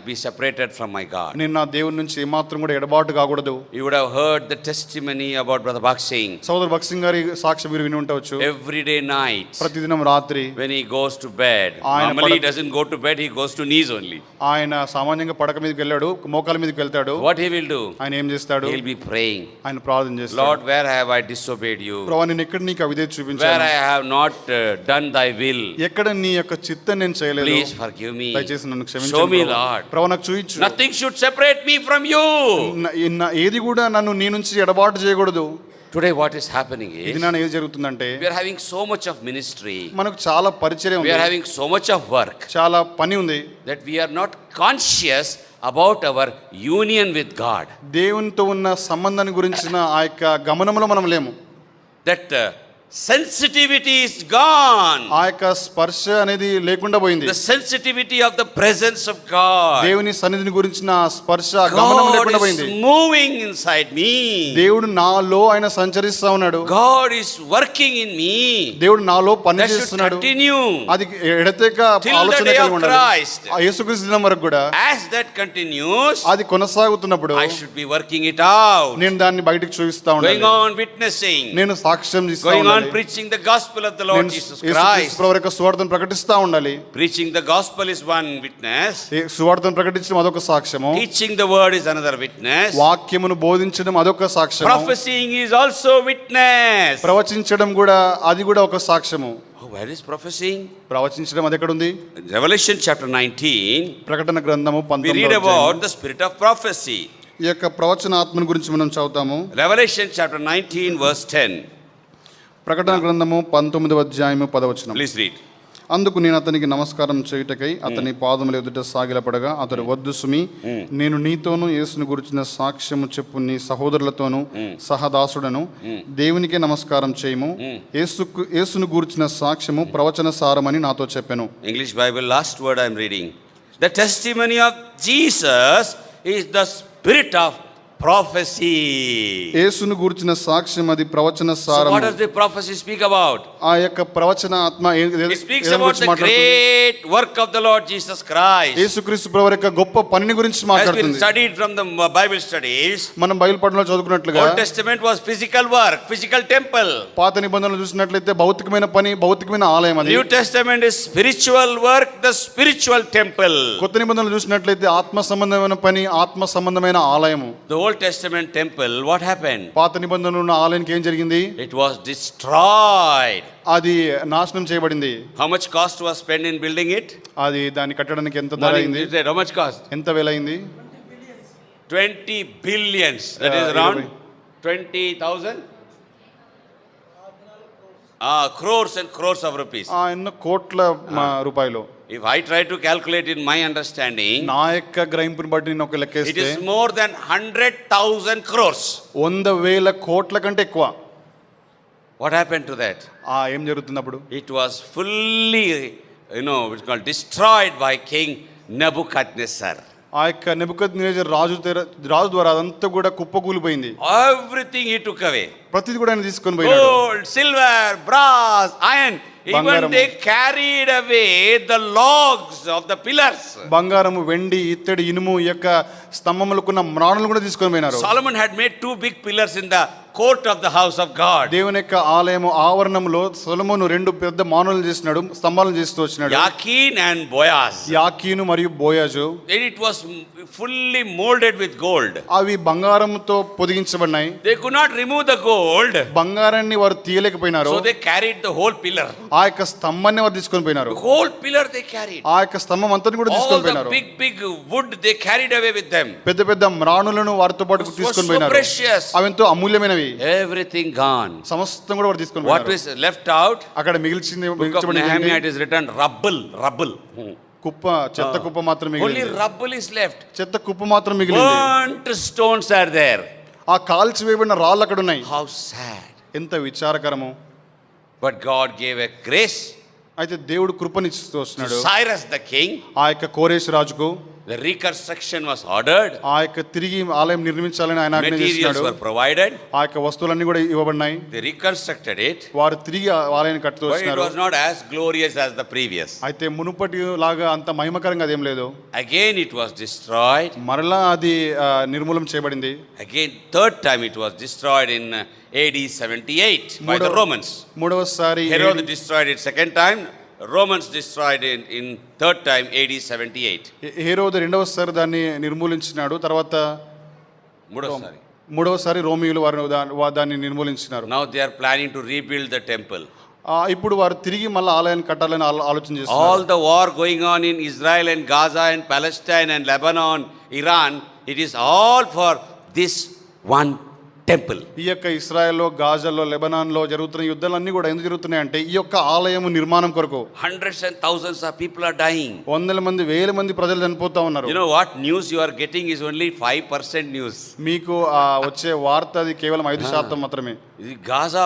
be separated from my God. నేను నా దేవుని నుంచి ఏమాత్రం కూడా ఎడబాటు కాకూడదు. You would have heard the testimony about Brother Bhakt Singh. సోదరు భక్త్ సింగ్ గారి సాక్ష్యం మీరు విని ఉండవచ్చు. Every day night, ప్రతిదినం రాత్రి when he goes to bed, normally he doesn't go to bed, he goes to knees only. ఆయన సామాన్యంగా పడక మీదకి వెళ్ళాడు, మోకాల మీదకి వెళ్తాడు. What he will do? ఆయన ఏం చేస్తాడు? He'll be praying. ఆయన ప్రార్థన చేస్తాడు. Lord, where have I disobeyed you? ప్రభువా, నేను ఎక్కడ నీకు అవిధేయత Where చూపించాను? I have not done thy will? ఎక్కడ నీ యొక్క చిత్తం నేను చేయలేదు? Please forgive me. దయచేసి నన్ను Show క్షమించు me, ప్రభువా. Lord. ప్రభువా, నాకు చూయించు. Nothing should separate me from you. ఏది కూడా నన్ను నీ నుంచి ఎడబాటు చేయకూడదు. Today what is happening ఇది is, నా ఏది జరుగుతుందంటే, we are having so much of ministry, మనకు చాలా పరిచయం we are ఉంది, having so much of work, చాలా పని ఉంది, that we are not conscious about our union with God. దేవునితో ఉన్న సంబంధాన్ని గురించిన ఆ యొక్క గమనంలో మనం లేము. That sensitivity is gone. ఆ యొక్క స్పర్శ అనేది లేకుండా పోయింది. The sensitivity of the presence of God. దేవుని సన్నిధిని గురించిన స్పర్శ గమనం God లేకుండా is పోయింది. moving inside me. దేవుడు నాలో ఆయన సంచరిస్తా ఉన్నాడు. God is working in me. దేవుడు నాలో పని That should చేస్తున్నాడు. continue అది ఎడతెక till the ఆలోచన day కలిగి of ఉండాలి. Christ. ఆ యేసుక్రీస్తు దినం వరకు కూడా As that continues, అది కొనసాగుతున్నప్పుడు I should be working it out, నేను దాన్ని బయటికి చూపిస్తా going ఉండాలి. on witnessing, నేను సాక్ష్యం ఇస్తా going on ఉండాలి. preaching the gospel of the Lord నేను Jesus యేసుక్రీస్తు Christ. ప్రభువు యొక్క సువార్తను ప్రకటిస్తా ఉండాలి. Preaching the gospel is one witness. సువార్తను ప్రకటించడం అదొక సాక్ష్యము. Teaching the word is another witness. వాక్యమును బోధించడం అదొక సాక్ష్యము. Prophesying is also witness. ప్రవచించడం కూడా అది కూడా ఒక సాక్ష్యము. Oh, where is prophesying? ప్రవచించడం అది ఎక్కడ ఉంది? Revelation chapter 19, ప్రకటన గ్రంథము we 19వ read అధ్యాయం. about the spirit of prophecy. ఈ యొక్క ప్రవచన ఆత్మను గురించి మనం చదువుతాము. Revelation chapter 19 verse 10. ప్రకటన గ్రంథము 19వ అధ్యాయము 10వ వచనం. Please read. అందుకు నేను అతనికి నమస్కారం చేయుటకై అతని పాదముల ఎదుట సాగిలపడగా అతడు, వద్దు సుమి, నేను నీతోనూ యేసును గురించిన సాక్ష్యము చెప్పు నీ సహోదరులతోనూ సహదాసుడను దేవునికే నమస్కారం చేయము. యేసును గురించిన సాక్ష్యము ప్రవచన సారమని నాతో చెప్పెను. English Bible, last word I am reading. The testimony of Jesus is the spirit of prophecy. యేసును గురించిన సాక్ష్యం అది ప్రవచన So సారము. what does the prophecy speak about? ఆ యొక్క ప్రవచన ఆత్మ It speaks about the great work of the Lord Jesus Christ. యేసుక్రీస్తు ప్రభువు యొక్క గొప్ప పనిని గురించి Has been మాట్లాడుతుంది. studied from the Bible studies. మనం Bible పఠనంలో చదువుకున్నట్లుగా Old Testament was physical work, physical temple. పాత నిబంధనలు చూసినట్లయితే భౌతికమైన పని, భౌతికమైన ఆలయం అది. New Testament is spiritual work, the spiritual temple. కొత్త నిబంధనలు చూసినట్లయితే ఆత్మ సంబంధమైన పని, ఆత్మ సంబంధమైన ఆలయము. The Old Testament temple, what happened? పాత నిబంధనలు ఉన్న ఆలయానికి ఏం జరిగింది? It was destroyed. అది నాశనం చేయబడింది. How much cost was spent in building it? అది దాన్ని కట్టడానికి ఎంత ధర Money, అయింది? you said, how much cost? ఎంత వేల అయింది? 20 billions. That is around 20,000 crores and crores of rupees. ఎన్నో కోట్ల రూపాయలు. If I try to calculate in my understanding, నా యొక్క గ్రహింపుని బట్టి నేను ఒక it లెక్కేస్తే is more than 100,000 crores. 100,000 కోట్ల కంటే ఎక్కువ. What happened to that? ఏం జరుగుతుంది అప్పుడు? It was fully, it's called destroyed by King Nebuchadnezzar. ఆ యొక్క నెబుకద్నెజర్ రాజు ద్వారా అదంతా కూడా కుప్పకూలిపోయింది. Everything he took away. ప్రతిది కూడా ఆయన తీసుకొని పోయాడు. Gold, silver, brass, iron. Even they carried away the logs of the pillars. బంగారము, వెండి, ఇత్తడి, ఇనుము, ఈ యొక్క స్తంభములకున్న మ్రాణులు కూడా తీసుకొని పోయినారు. Solomon had made 2 big pillars in the court of the house of God. దేవుని యొక్క ఆలయము ఆవరణంలో సొలొమోను 2 పెద్ద మానులు చేసినాడు, స్తంభాలను చేస్తూ వచ్చినాడు. Yakin and Boaz. యాకీను మరియు బోయాజు. It was fully molded with gold. అవి బంగారంతో పొదిగించబడినాయి. They could not remove the gold. బంగారాన్ని వారు తీయలేకపోయినారు. So they carried the whole pillar. ఆ యొక్క స్తంభాన్ని వారు తీసుకొని పోయినారు. The whole pillar they carried. ఆ యొక్క స్తంభం అంతని కూడా All తీసుకొని the పోయినారు. big wood they carried away with them. పెద్ద పెద్ద మ్రాణులను వారితో పాటు It was తీసుకొని so పోయినారు. precious. అవి ఎంతో అమూల్యమైనవి. Everything gone. సమస్తం కూడా వారు తీసుకొని What పోయినారు. was left out? అక్కడ మిగిల్చింది Book of మిగిల్చబడింది Nehemiah ఏంటి? it is written rubble. కుప్ప, చెత్త కుప్ప మాత్రం Only మిగిలింది. rubble is left. చెత్త కుప్ప మాత్రం మిగిలింది. Burnt stones are there. ఆ కాల్చి వేయబడిన రాళ్ళు అక్కడ ఉన్నాయి. How sad. ఎంత విచారకరము. But God gave a grace. అయితే దేవుడు కృపనిస్తూ వస్తున్నాడు. Cyrus the king, ఆ యొక్క కోరేష్ రాజుకు the reconstruction was ordered. ఆ యొక్క తిరిగి ఆలయం నిర్మించాలని ఆయన ఆజ్ఞ Materials చేస్తున్నాడు. were provided. ఆ యొక్క వస్తువులన్నీ కూడా ఇవ్వబడినాయి. They reconstructed it. వారు తిరిగి ఆలయాన్ని కట్టుతూ But it వచ్చినారు. was not as glorious as the previous. అయితే మునుపటి లాగా అంత మహిమకరంగా అదేం లేదు. Again it was destroyed. మరలా అది నిర్మూలం చేయబడింది. Again third time it was destroyed in AD 78 by the Romans. మూడవసారి Herod destroyed it second time. Romans destroyed it in third time AD 78. హేరోదు రెండవసారి దాన్ని నిర్మూలించినాడు. తర్వాత మూడవసారి రోమియోలు వారు దాన్ని నిర్మూలించినారు. Now they are planning to rebuild the temple. ఇప్పుడు వారు తిరిగి మళ్ళీ ఆలయాన్ని కట్టాలని ఆలోచన చేస్తున్నారు. All the war going on in Israel and Gaza and Palestine and Lebanon, Iran, it is all for this one temple. ఈ యొక్క ఇశ్రాయెల్లో, గాజాలో, లెబనాన్లో జరుగుతున్న యుద్ధాలన్నీ కూడా ఎందుకు జరుగుతున్నాయంటే ఈ యొక్క ఆలయం నిర్మాణం కొరకు. Hundreds and thousands of people are dying. వందల మంది, వేల మంది ప్రజలు చనిపోతా ఉన్నారు. You know what news you are getting is only 5% news. మీకు వచ్చే వార్త అది కేవలం 5% మాత్రమే. Gaza,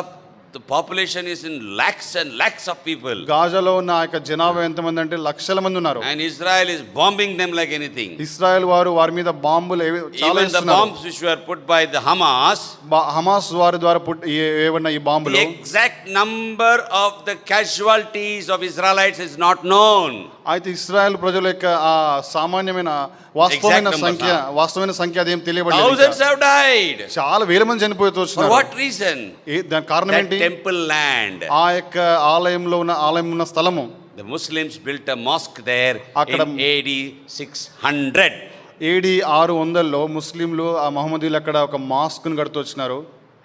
the population is in lakhs and lakhs of people. గాజాలో ఉన్న ఆ యొక్క జనాభా ఎంతమంది అంటే లక్షల మంది ఉన్నారు. And Israel is bombing them like anything. ఇశ్రాయెల్ వారి మీద బాంబులు చాలా Even the bombs which were put by the Hamas, Hamas వారి ద్వారా ఏవన్న ఈ బాంబులు, the exact number of the casualties of Israelites is not known. అయితే ఇశ్రాయెల్ ప్రజల యొక్క ఆ సామాన్యమైన వాస్తవమైన సంఖ్య అదేం తెలియబడలేదు. Thousands have died. చాలా వేల మంది చనిపోతూ For వచ్చినారు. what reason? దాని కారణం That ఏంటి? temple land. ఆ యొక్క ఆలయం ఉన్న స్థలము. The Muslims built a mosque there అక్కడ in AD 600. AD 600లో ముస్లింలు ఆ మహమ్మదీయులు అక్కడ ఒక మాస్క్ ను కడుతూ వచ్చినారు.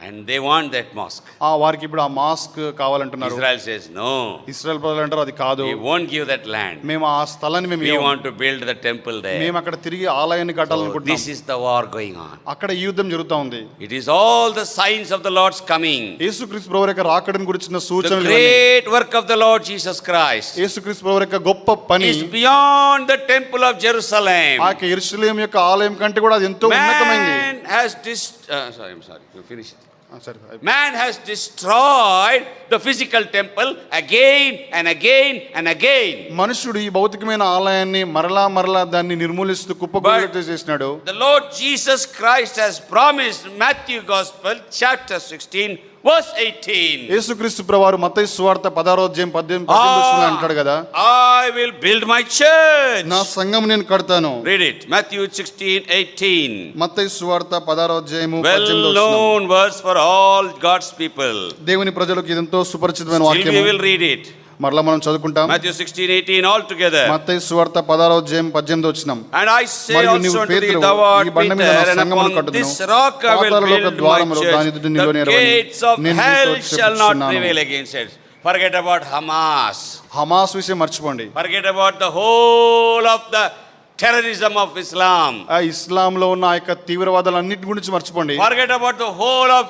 And they want that mosque. వారికి ఇప్పుడు ఆ మాస్క్ కావాలంటున్నారు. Israel says no. ఇశ్రాయెల్ ప్రజలు అంటారు అది కాదు, We won't give that land. మేము ఆ స్థలాన్ని We మేము want to build the temple there. మేము అక్కడ తిరిగి ఆలయాన్ని So కట్టాలనుకుంటున్నాం. this is the war going on. అక్కడ ఈ యుద్ధం జరుగుతూ ఉంది. It is all the signs of the Lord's coming. యేసుక్రీస్తు ప్రభువు యొక్క రాకడను గురించిన The సూచనలు great work of the Lord Jesus Christ యేసుక్రీస్తు ప్రభువు యొక్క గొప్ప పని is beyond the temple of Jerusalem. ఆ యొక్క యెరూషలేము యొక్క ఆలయం కంటే కూడా అది ఎంతో ఉన్నతమైంది. Man has sorry, you finish it. సరే. Man has destroyed the physical temple again and again and again. మనుషుడు ఈ భౌతికమైన ఆలయాన్ని మరలా దాన్ని నిర్మూలిస్తూ కుప్పకూలితో చేసినాడు. The Lord Jesus Christ has promised, Matthew Gospel chapter 16 verse 18. యేసుక్రీస్తు ప్రభువారు మత్తయి సువార్త 16వ అధ్యాయం 18 అంటాడు కదా, I will build my church. నా సంఘం నేను కడతాను. Read it. Matthew 16:18. మత్తయి సువార్త 16వ అధ్యాయము Well 18 known verse for all God's people. దేవుని ప్రజలకు ఇదంతో సుపరిచితమైన Still we వాక్యం. will read it. మరలా మనం చదువుకుంటాం. Matthew 16:18 all together. మత్తయి సువార్త 16వ అధ్యాయం 18 వచనం. And I say మరియు also నీవు unto thee, పేతురు, thou art ఈ బండ మీద Peter, నా and సంఘమును upon కట్టుదును. this rock I will పాతాళలోక build my ద్వారములు దాని church. ఎదుట The నిలువనేరవని gates of నేను hell నీతో shall not చెప్పుచున్నాను. prevail against it. Forget about Hamas. Hamas విషయం మర్చిపోండి. Forget about the whole of the terrorism of Islam. ఆ ఇస్లాంలో ఉన్న ఆ యొక్క తీవ్రవాదాలన్నిటి గురించి మర్చిపోండి. Forget about the whole of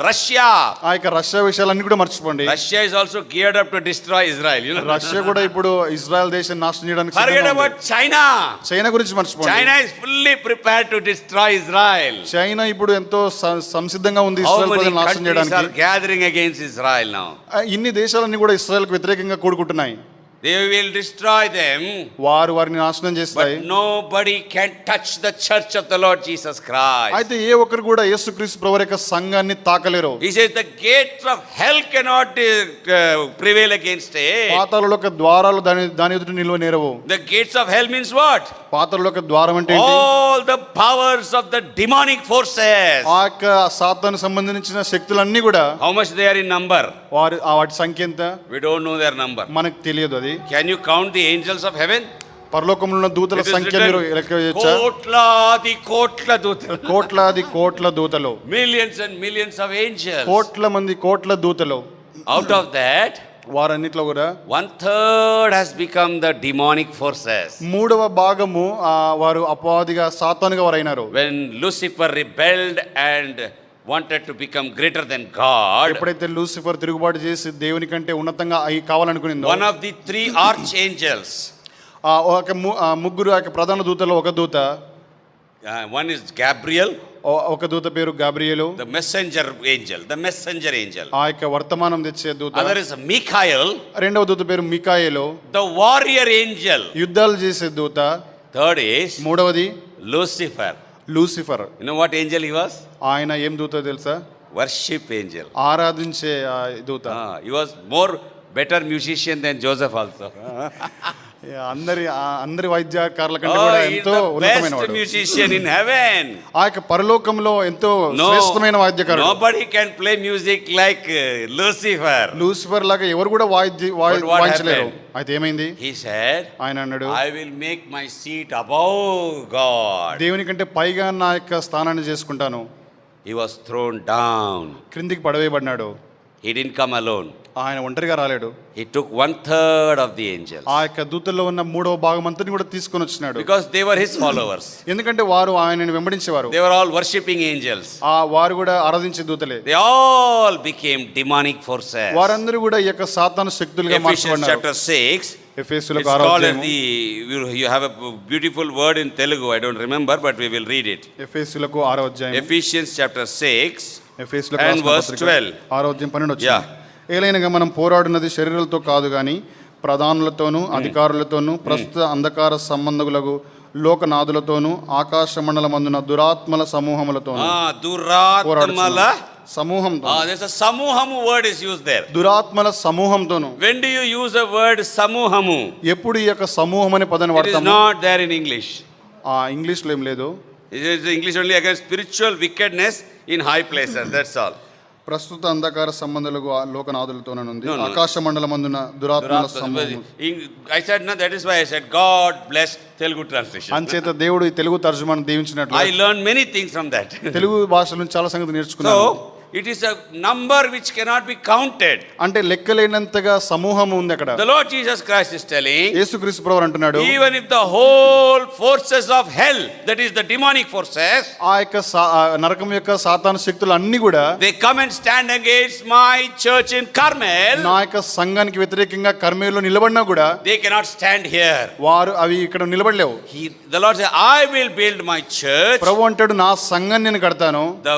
Russia. ఆ యొక్క రష్యా విషయాలన్నీ కూడా మర్చిపోండి. Russia is also geared up to destroy Israel. You know. Russia కూడా ఇప్పుడు ఇజ్రాయెల్ దేశాన్ని నాశనం చేయడానికి Forget సిద్ధంగా about ఉంది. China. చైనా గురించి మర్చిపోండి. China is fully prepared to destroy Israel. China ఇప్పుడు ఎంతో సంసిద్ధంగా ఉంది How ఇజ్రాయెల్ many ప్రజలను నాశనం countries are చేయడానికి. gathering against Israel now? ఇన్ని దేశాలన్నీ కూడా ఇజ్రాయెల్కు వ్యతిరేకంగా కూడుకుంటున్నాయి. They will destroy them. వారిని నాశనం చేస్తాయి. But nobody can touch the church of the Lord Jesus Christ. అయితే ఏ ఒక్కరు కూడా యేసుక్రీస్తు ప్రభువు యొక్క సంఘాన్ని తాకలేరు. He says the gates of hell cannot prevail against it. పాతాళలోక ద్వారాలు దాని ఎదుట నిలువనేరవు. The gates of hell means what? పాతాళలోక ద్వారం అంటే ఏంటి? All the powers of the demonic forces. ఆ యొక్క సాతాను సంబంధించిన శక్తులన్నీ కూడా How much they are in number? వాటి సంఖ్య ఎంత We don't know their number. మనకు తెలియదు. అది Can you count the angels of heaven? పరలోకంలో ఉన్న దూతల It is సంఖ్య మీరు written, లెక్క చేయొచ్చా? కోట్ల దూతలు. కోట్లాది కోట్ల దూతలు, Millions and millions of angels. కోట్ల మంది కోట్ల దూతలు. Out of that, వారన్నిట్లో కూడా 1/3 has become the demonic forces. 3వ భాగము వారు అపవాదిగా సాతానుగా వారైనారు. When Lucifer rebelled and wanted to become greater than God, ఎప్పుడైతే లూసిఫర్ తిరుగుబాటు చేసి దేవుని కంటే ఉన్నతంగా అయి కావాలనుకునిందో, one of the 3 archangels, ఒక ముగ్గురు ఆ యొక్క ప్రధాన దూతలో ఒక దూత, one is Gabriel, ఒక దూత పేరు గాబ్రియేలు, the messenger angel. ఆ యొక్క వర్తమానం తెచ్చే దూత. Other is Michael, రెండవ దూత పేరు మికాయేలు, the warrior angel. యుద్ధాలు చేసే దూత. Third is మూడవది Lucifer. Lucifer. You know what angel he was? ఆయన ఏం దూత తెలుసా? Worship angel. ఆరాధించే దూత. He was more better musician than Joseph also. అందరి వైద్యకారుల కంటే కూడా He is ఎంతో the ఉన్నతమైన best వాడు. musician in heaven. ఆ యొక్క పరలోకంలో ఎంతో శ్రేష్టమైన వాద్యకారుడు. Nobody can play music like Lucifer. Lucifer లాగా ఎవరు కూడా But what వాయించలేరు. happened? అయితే ఏమైంది? He said, ఆయన అన్నాడు, I will make my seat above God. దేవుని కంటే పైగా నా యొక్క స్థానాన్ని చేసుకుంటాను. He was thrown down. క్రిందికి పడవేయబడినాడు. He didn't come alone. ఆయన ఒంటరిగా రాలేడు. He took 1/3 of the angels. ఆ యొక్క దూతల్లో ఉన్న 3వ భాగం అంతని కూడా తీసుకొని వచ్చినాడు. Because they were his followers. ఎందుకంటే వారు ఆయనను వెంబడించేవారు. They were all worshipping angels. వారు కూడా ఆరాధించే దూతలే. They all became demonic forces. వారందరూ కూడా ఈ యొక్క సాతాను శక్తులుగా Ephesians మార్చబడ్డారు. chapter 6. ఎఫెసీయులకు It's 6వ called as అధ్యాయం. you have a beautiful word in Telugu. I don't remember, but we will read it. ఎఫెసీయులకు 6వ అధ్యాయం. Ephesians chapter 6 ఎఫెసీయులకు and రాసిన verse పత్రిక 12. 6వ అధ్యాయం 12 వచ్చింది. Yeah. ఏలైనగా మనం పోరాడున్నది శరీరాలతో కాదు గాని ప్రధానులతోనూ అధికారులతోనూ ప్రస్తుత అంధకార సంబంధులకు లోకనాథులతోనూ ఆకాశ మండలమందున దురాత్మల సమూహములతోనూ. దురాత్మల సమూహంతో. There's a samuhamu word is used there. దురాత్మల సమూహంతోను. When do you use a word samuhamu? ఎప్పుడు ఈ యొక్క సమూహం అనే పదాన్ని It is వాడతాము? not there in English. ఇంగ్లీష్లో ఏం లేదు. It is English only against spiritual wickedness in high places. That's all. ప్రస్తుత అంధకార సంబంధాలకు లోకనాథులతోనుంది. No. ఆకాశ మండలమందున దురాత్మల సమూహం. I said no. That is why I said God blessed Telugu translation. అంచేత దేవుడు ఈ Telugu తర్జుమాను దీవించినట్లు I learned many things from that. Telugu భాష నుంచి చాలా సంగతి నేర్చుకున్నాను. So it is a number which cannot be counted. అంటే లెక్కలేనంతగా సమూహం ఉంది అక్కడ. The Lord Jesus Christ is telling, యేసుక్రీస్తు ప్రభువు అంటున్నాడు, even if the whole forces of hell, that is the demonic forces, ఆ యొక్క నరకం యొక్క సాతాను శక్తులు అన్ని కూడా they come and stand against my church in Carmel, నా యొక్క సంఘానికి వ్యతిరేకంగా కర్మేలులో నిలబడినా కూడా they cannot stand here. వారు అవి ఇక్కడ నిలబడలేవు. The Lord said, I will build my church. ప్రభు అంటాడు, నా సంఘాన్ని నేను కడతాను. The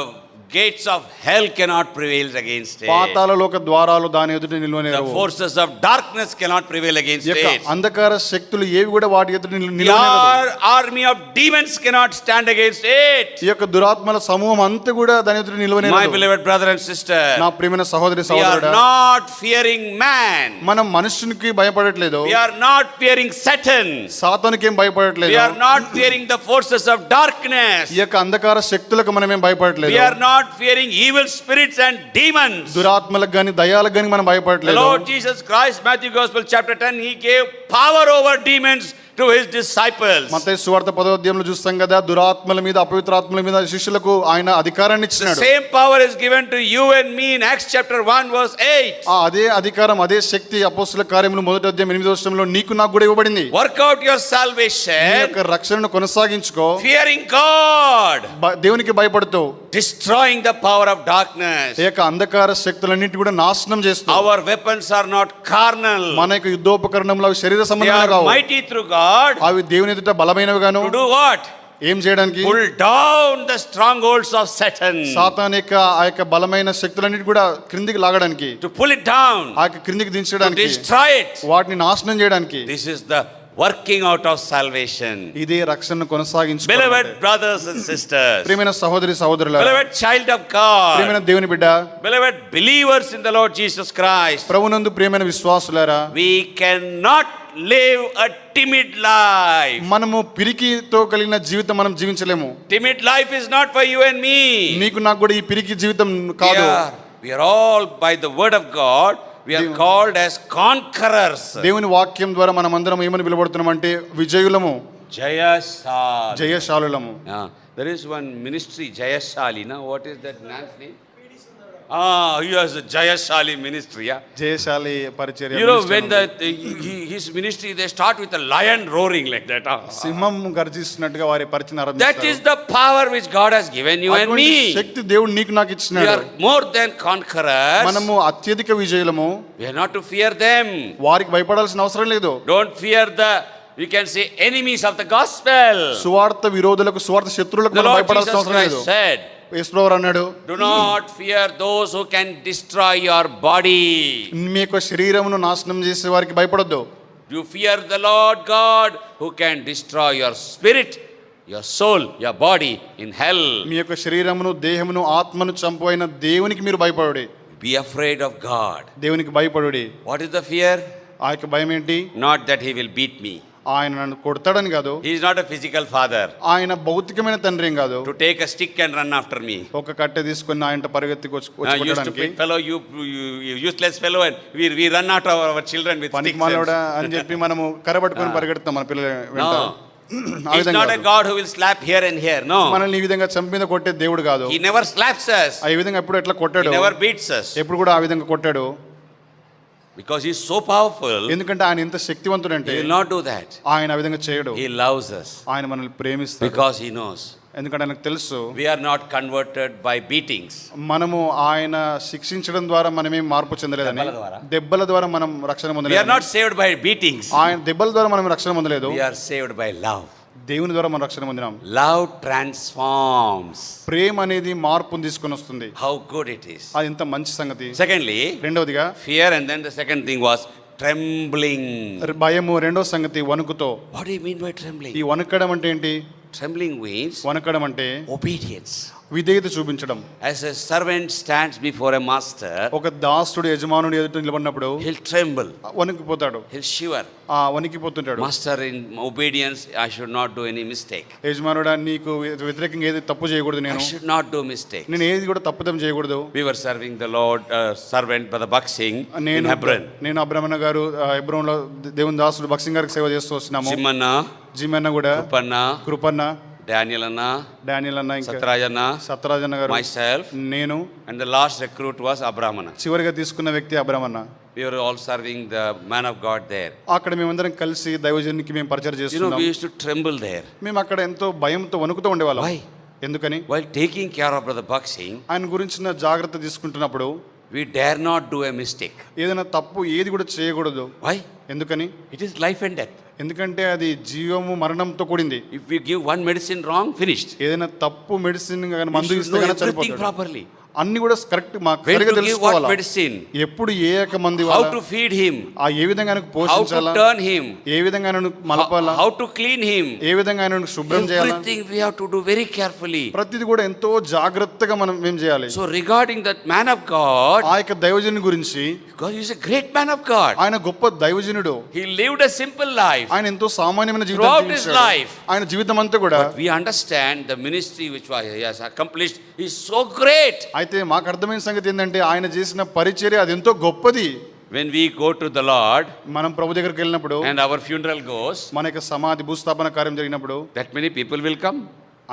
gates of hell cannot prevail against it. పాతాళలోక ద్వారాలు దాని ఎదుట The నిలవనేరవు. forces of darkness cannot prevail against యొక్క it. అంధకార శక్తులు ఏవి కూడా వాటి ఎదుట The నిలవనేరవు. army of demons cannot stand against it. ఈ యొక్క దురాత్మల సమూహం అంతా కూడా దాని ఎదుట My నిలవనేరవు. beloved brother and sister, నా ప్రియమైన సహోదరి we are సహోదరుడా, not fearing man. మనం మనుషునికి భయపడట్లేదు. We are not fearing Satan. సాతానుకి ఏం We భయపడట్లేదు. are not fearing the forces of darkness. ఈ యొక్క అంధకార శక్తులకు మనం ఏం భయపడట్లేదు. We are not fearing evil spirits and demons. దురాత్మలకు గాని దయ్యాలకు గాని మనం The భయపడట్లేదు. Lord Jesus Christ, Matthew Gospel chapter 10, he gave power over demons to his disciples. మత్తయి సువార్త 10వ అధ్యాయంలో చూస్తాం కదా, దురాత్మల మీద అపవిత్రాత్మల మీద శిష్యులకు ఆయన అధికారాన్ని The ఇచ్చినాడు. same power is given to you and me in Acts chapter 1 verse 8. అదే అధికారం అదే శక్తి అపోస్తుల కార్యములు 1వ అధ్యాయం 8వ వచనంలో నీకు నాకు కూడా ఇవ్వబడింది. Work out your నీ salvation, యొక్క రక్షణను కొనసాగించుకో, fearing God, దేవునికి భయపడుతూ, destroying the power of darkness. ఈ యొక్క అంధకార శక్తులన్నిటి కూడా నాశనం చేస్తూ. Our weapons are not carnal. మన యొక్క యుద్ధోపకరణములు అవి శరీర They సంబంధంగా are కావు. mighty through God. అవి దేవుని ఎదుట బలమైనవి గాను. To do what? ఏం చేయడానికి? Pull down the strongholds of Satan. సాతాను యొక్క ఆ యొక్క బలమైన శక్తులన్నిటి కూడా క్రిందికి లాగడానికి, To pull it down. ఆ యొక్క క్రిందికి To దించడానికి, destroy it. వాటిని నాశనం చేయడానికి. This is the working out of salvation. ఇదే రక్షణను కొనసాగించుకోవడం. Beloved brothers and sisters, ప్రియమైన సహోదరి సహోదరులారా, beloved child of God, ప్రియమైన దేవుని బిడ్డ, beloved believers in the Lord Jesus Christ, ప్రభునందు ప్రియమైన విశ్వాసులారా, we cannot live a timid life. మనము పిరికితో కలిగిన జీవితం మనం జీవించలేము. Timid life is not for you and me. నీకు నాకు కూడా ఈ పిరికి జీవితం కాదు. We are all by the word of God, we are called as conquerors. దేవుని వాక్యం ద్వారా మనం అందరం ఏమని పిలువబడుతున్నాం అంటే విజయులము, జయశాలులము. There is one ministry, Jayashali. Now, what is that man's name? He has a Jayashali ministry. Yeah. జయశాలి పరిచర్య. You know, when his ministry, they start with a lion roaring like that. సింహం గర్జిస్తున్నట్టుగా వారి పరిచయం That ఆరంభిస్తారు. is the power which God has given you and అటువంటి me. శక్తి దేవుడు నీకు నాకు We ఇచ్చినాడు. are more than conquerors. మనము అత్యధిక విజయులము. We are not to fear them. వారికి భయపడాల్సిన అవసరం లేదు. Don't fear we can say enemies of the gospel. సువార్త విరోధులకు, సువార్త శత్రువులకు The మనం Lord భయపడాల్సిన Jesus అవసరం లేదు. Christ said, యేసుప్రభువు అన్నాడు, do not fear those who can destroy your body. మీ యొక్క శరీరమును నాశనం చేసే వారికి భయపడొద్దు. You fear the Lord God who can destroy your spirit, your soul, your body in hell. మీ యొక్క శరీరమును, దేహమును, ఆత్మను చంపువైన దేవునికి మీరు భయపడుడి. Be afraid of God. దేవునికి భయపడుడి. What is the fear? ఆ యొక్క భయం ఏంటి? Not that he will beat me. ఆయన నన్ను కొడతాడని కాదు. He is not a physical father ఆయన భౌతికమైన తండ్రి ఏం కాదు. to take a stick and run after me. ఒక కట్టె తీసుకొని ఆయన పరిగెత్తి You stupid fellow, you useless fellow, and we run after our children with sticks. పనికిమాలోడా అని చెప్పి మనము కరబట్టుకొని పరిగెడతాం మన పిల్లల వెంట. He is not a God who will slap here and here. No. మనల్ని ఈ విధంగా చంపి మీద కొట్టే దేవుడు కాదు. He never slaps us. ఈ విధంగా ఎప్పుడు ఎట్లా కొట్టాడు? He never beats us. ఎప్పుడు కూడా ఆ విధంగా కొట్టాడు. Because he is so powerful. ఎందుకంటే ఆయన ఎంత శక్తివంతుడంటే He will not do that. ఆయన ఆ విధంగా చేయడు. He loves us. ఆయన మనల్ని ప్రేమిస్తాడు. Because he knows. ఎందుకంటే ఆయనకు తెలుసు We are not converted by beatings. మనము ఆయన శిక్షించడం ద్వారా మనమేం మార్పు చెందలేదని. దెబ్బల ద్వారా. దెబ్బల ద్వారా మనం రక్షణ We are పొందలేదు. not saved by beatings. ఆయన దెబ్బల ద్వారా మనం రక్షణ పొందలేదు. We are saved by love. దేవుని ద్వారా మనం రక్షణ పొందినాం. Love transforms. ప్రేమ అనేది మార్పును తీసుకొని వస్తుంది. How good it is. అది ఎంత మంచి సంగతి. Secondly, రెండవదిగా fear, and then the second thing was trembling. భయము. రెండవ సంగతి వణుకుతో. What do you mean by trembling? ఈ వణుకడం అంటే ఏంటి? Trembling means వణకడం అంటే obedience. విధేయత చూపించడం. As a servant stands before a master, ఒక దాసుడు యజమానుడి ఎదుట నిలబడినప్పుడు he'll tremble, వణికిపోతాడు. he'll shiver. వణికిపోతుంటాడు. Master, in obedience, I should not do any mistake. యజమానుడా, నీకు వ్యతిరేకంగా ఏది తప్పు చేయకూడదు. I నేను should not do mistake. నేను ఏది కూడా తప్పుదం చేయకూడదు. We were serving the Lord, servant Brother Buxing in Hebron. నేను అబ్రహ్మణ గారు హెబ్రోన్లో దేవుని దాసుడు బక్సింగ్ గారికి సేవ చేస్తూ వస్తున్నాము. జిమ్మన్న కూడా, కృపన్న, Daniel Anna, ఇంకా Satraj Anna, myself, నేను, and the last recruit was Abramana. చివరిగా తీసుకున్న వ్యక్తి అబ్రహ్మన్న. We were all serving the man of God there. అక్కడ మేమందరం కలిసి దైవజనునికి మేము పరిచయం చేస్తున్నాం. We used to tremble there. మేము అక్కడ ఎంతో భయంతో వణుకుతూ ఉండేవాళ్ళం. Why? ఎందుకని? While taking care of Brother Buxing, ఆయన గురించిన జాగ్రత్త తీసుకుంటున్నప్పుడు we dare not do a mistake. ఏదైనా తప్పు ఏది కూడా చేయకూడదు. Why? ఎందుకని? It is life and death. ఎందుకంటే అది జీవము మరణంతో కూడింది. If we give one medicine wrong, finished. ఏదైనా తప్పు మెడిసిన్ గాని మందు ఇస్తే గాని చనిపోతాడు. Properly. అన్ని కూడా కరెక్ట్ మాకు సరిగా తెలుసుకోవాలి. ఎప్పుడు ఏ యొక్క మందు how to feed him, ఏ విధంగా ఆయనకు పోషించాలా, how to turn him, ఏ విధంగా ఆయనను మలపాలా, how to clean him, ఏ విధంగా ఆయనను శుభ్రం చేయాలా, everything we have to do very carefully. ప్రతిది కూడా ఎంతో జాగ్రత్తగా మనం ఏం చేయాలి. So regarding that man of God, ఆ యొక్క దైవజనుని గురించి, because he is a great man of God, ఆయన గొప్ప దైవజనుడు. he lived a simple life, ఆయన ఎంతో సామాన్యమైన జీవితం జీవించాడు. ఆయన జీవితం అంతా కూడా, but we understand the ministry which he has accomplished is so great. అయితే మాకు అర్థమైన సంగతి ఏంటంటే ఆయన చేసిన పరిచర్య అది ఎంతో గొప్పది. When we go to the Lord, మనం ప్రభు దగ్గరికి వెళ్ళినప్పుడు, and our funeral goes, మన యొక్క సమాధి భూస్థాపన కార్యం జరిగినప్పుడు, that many people will come.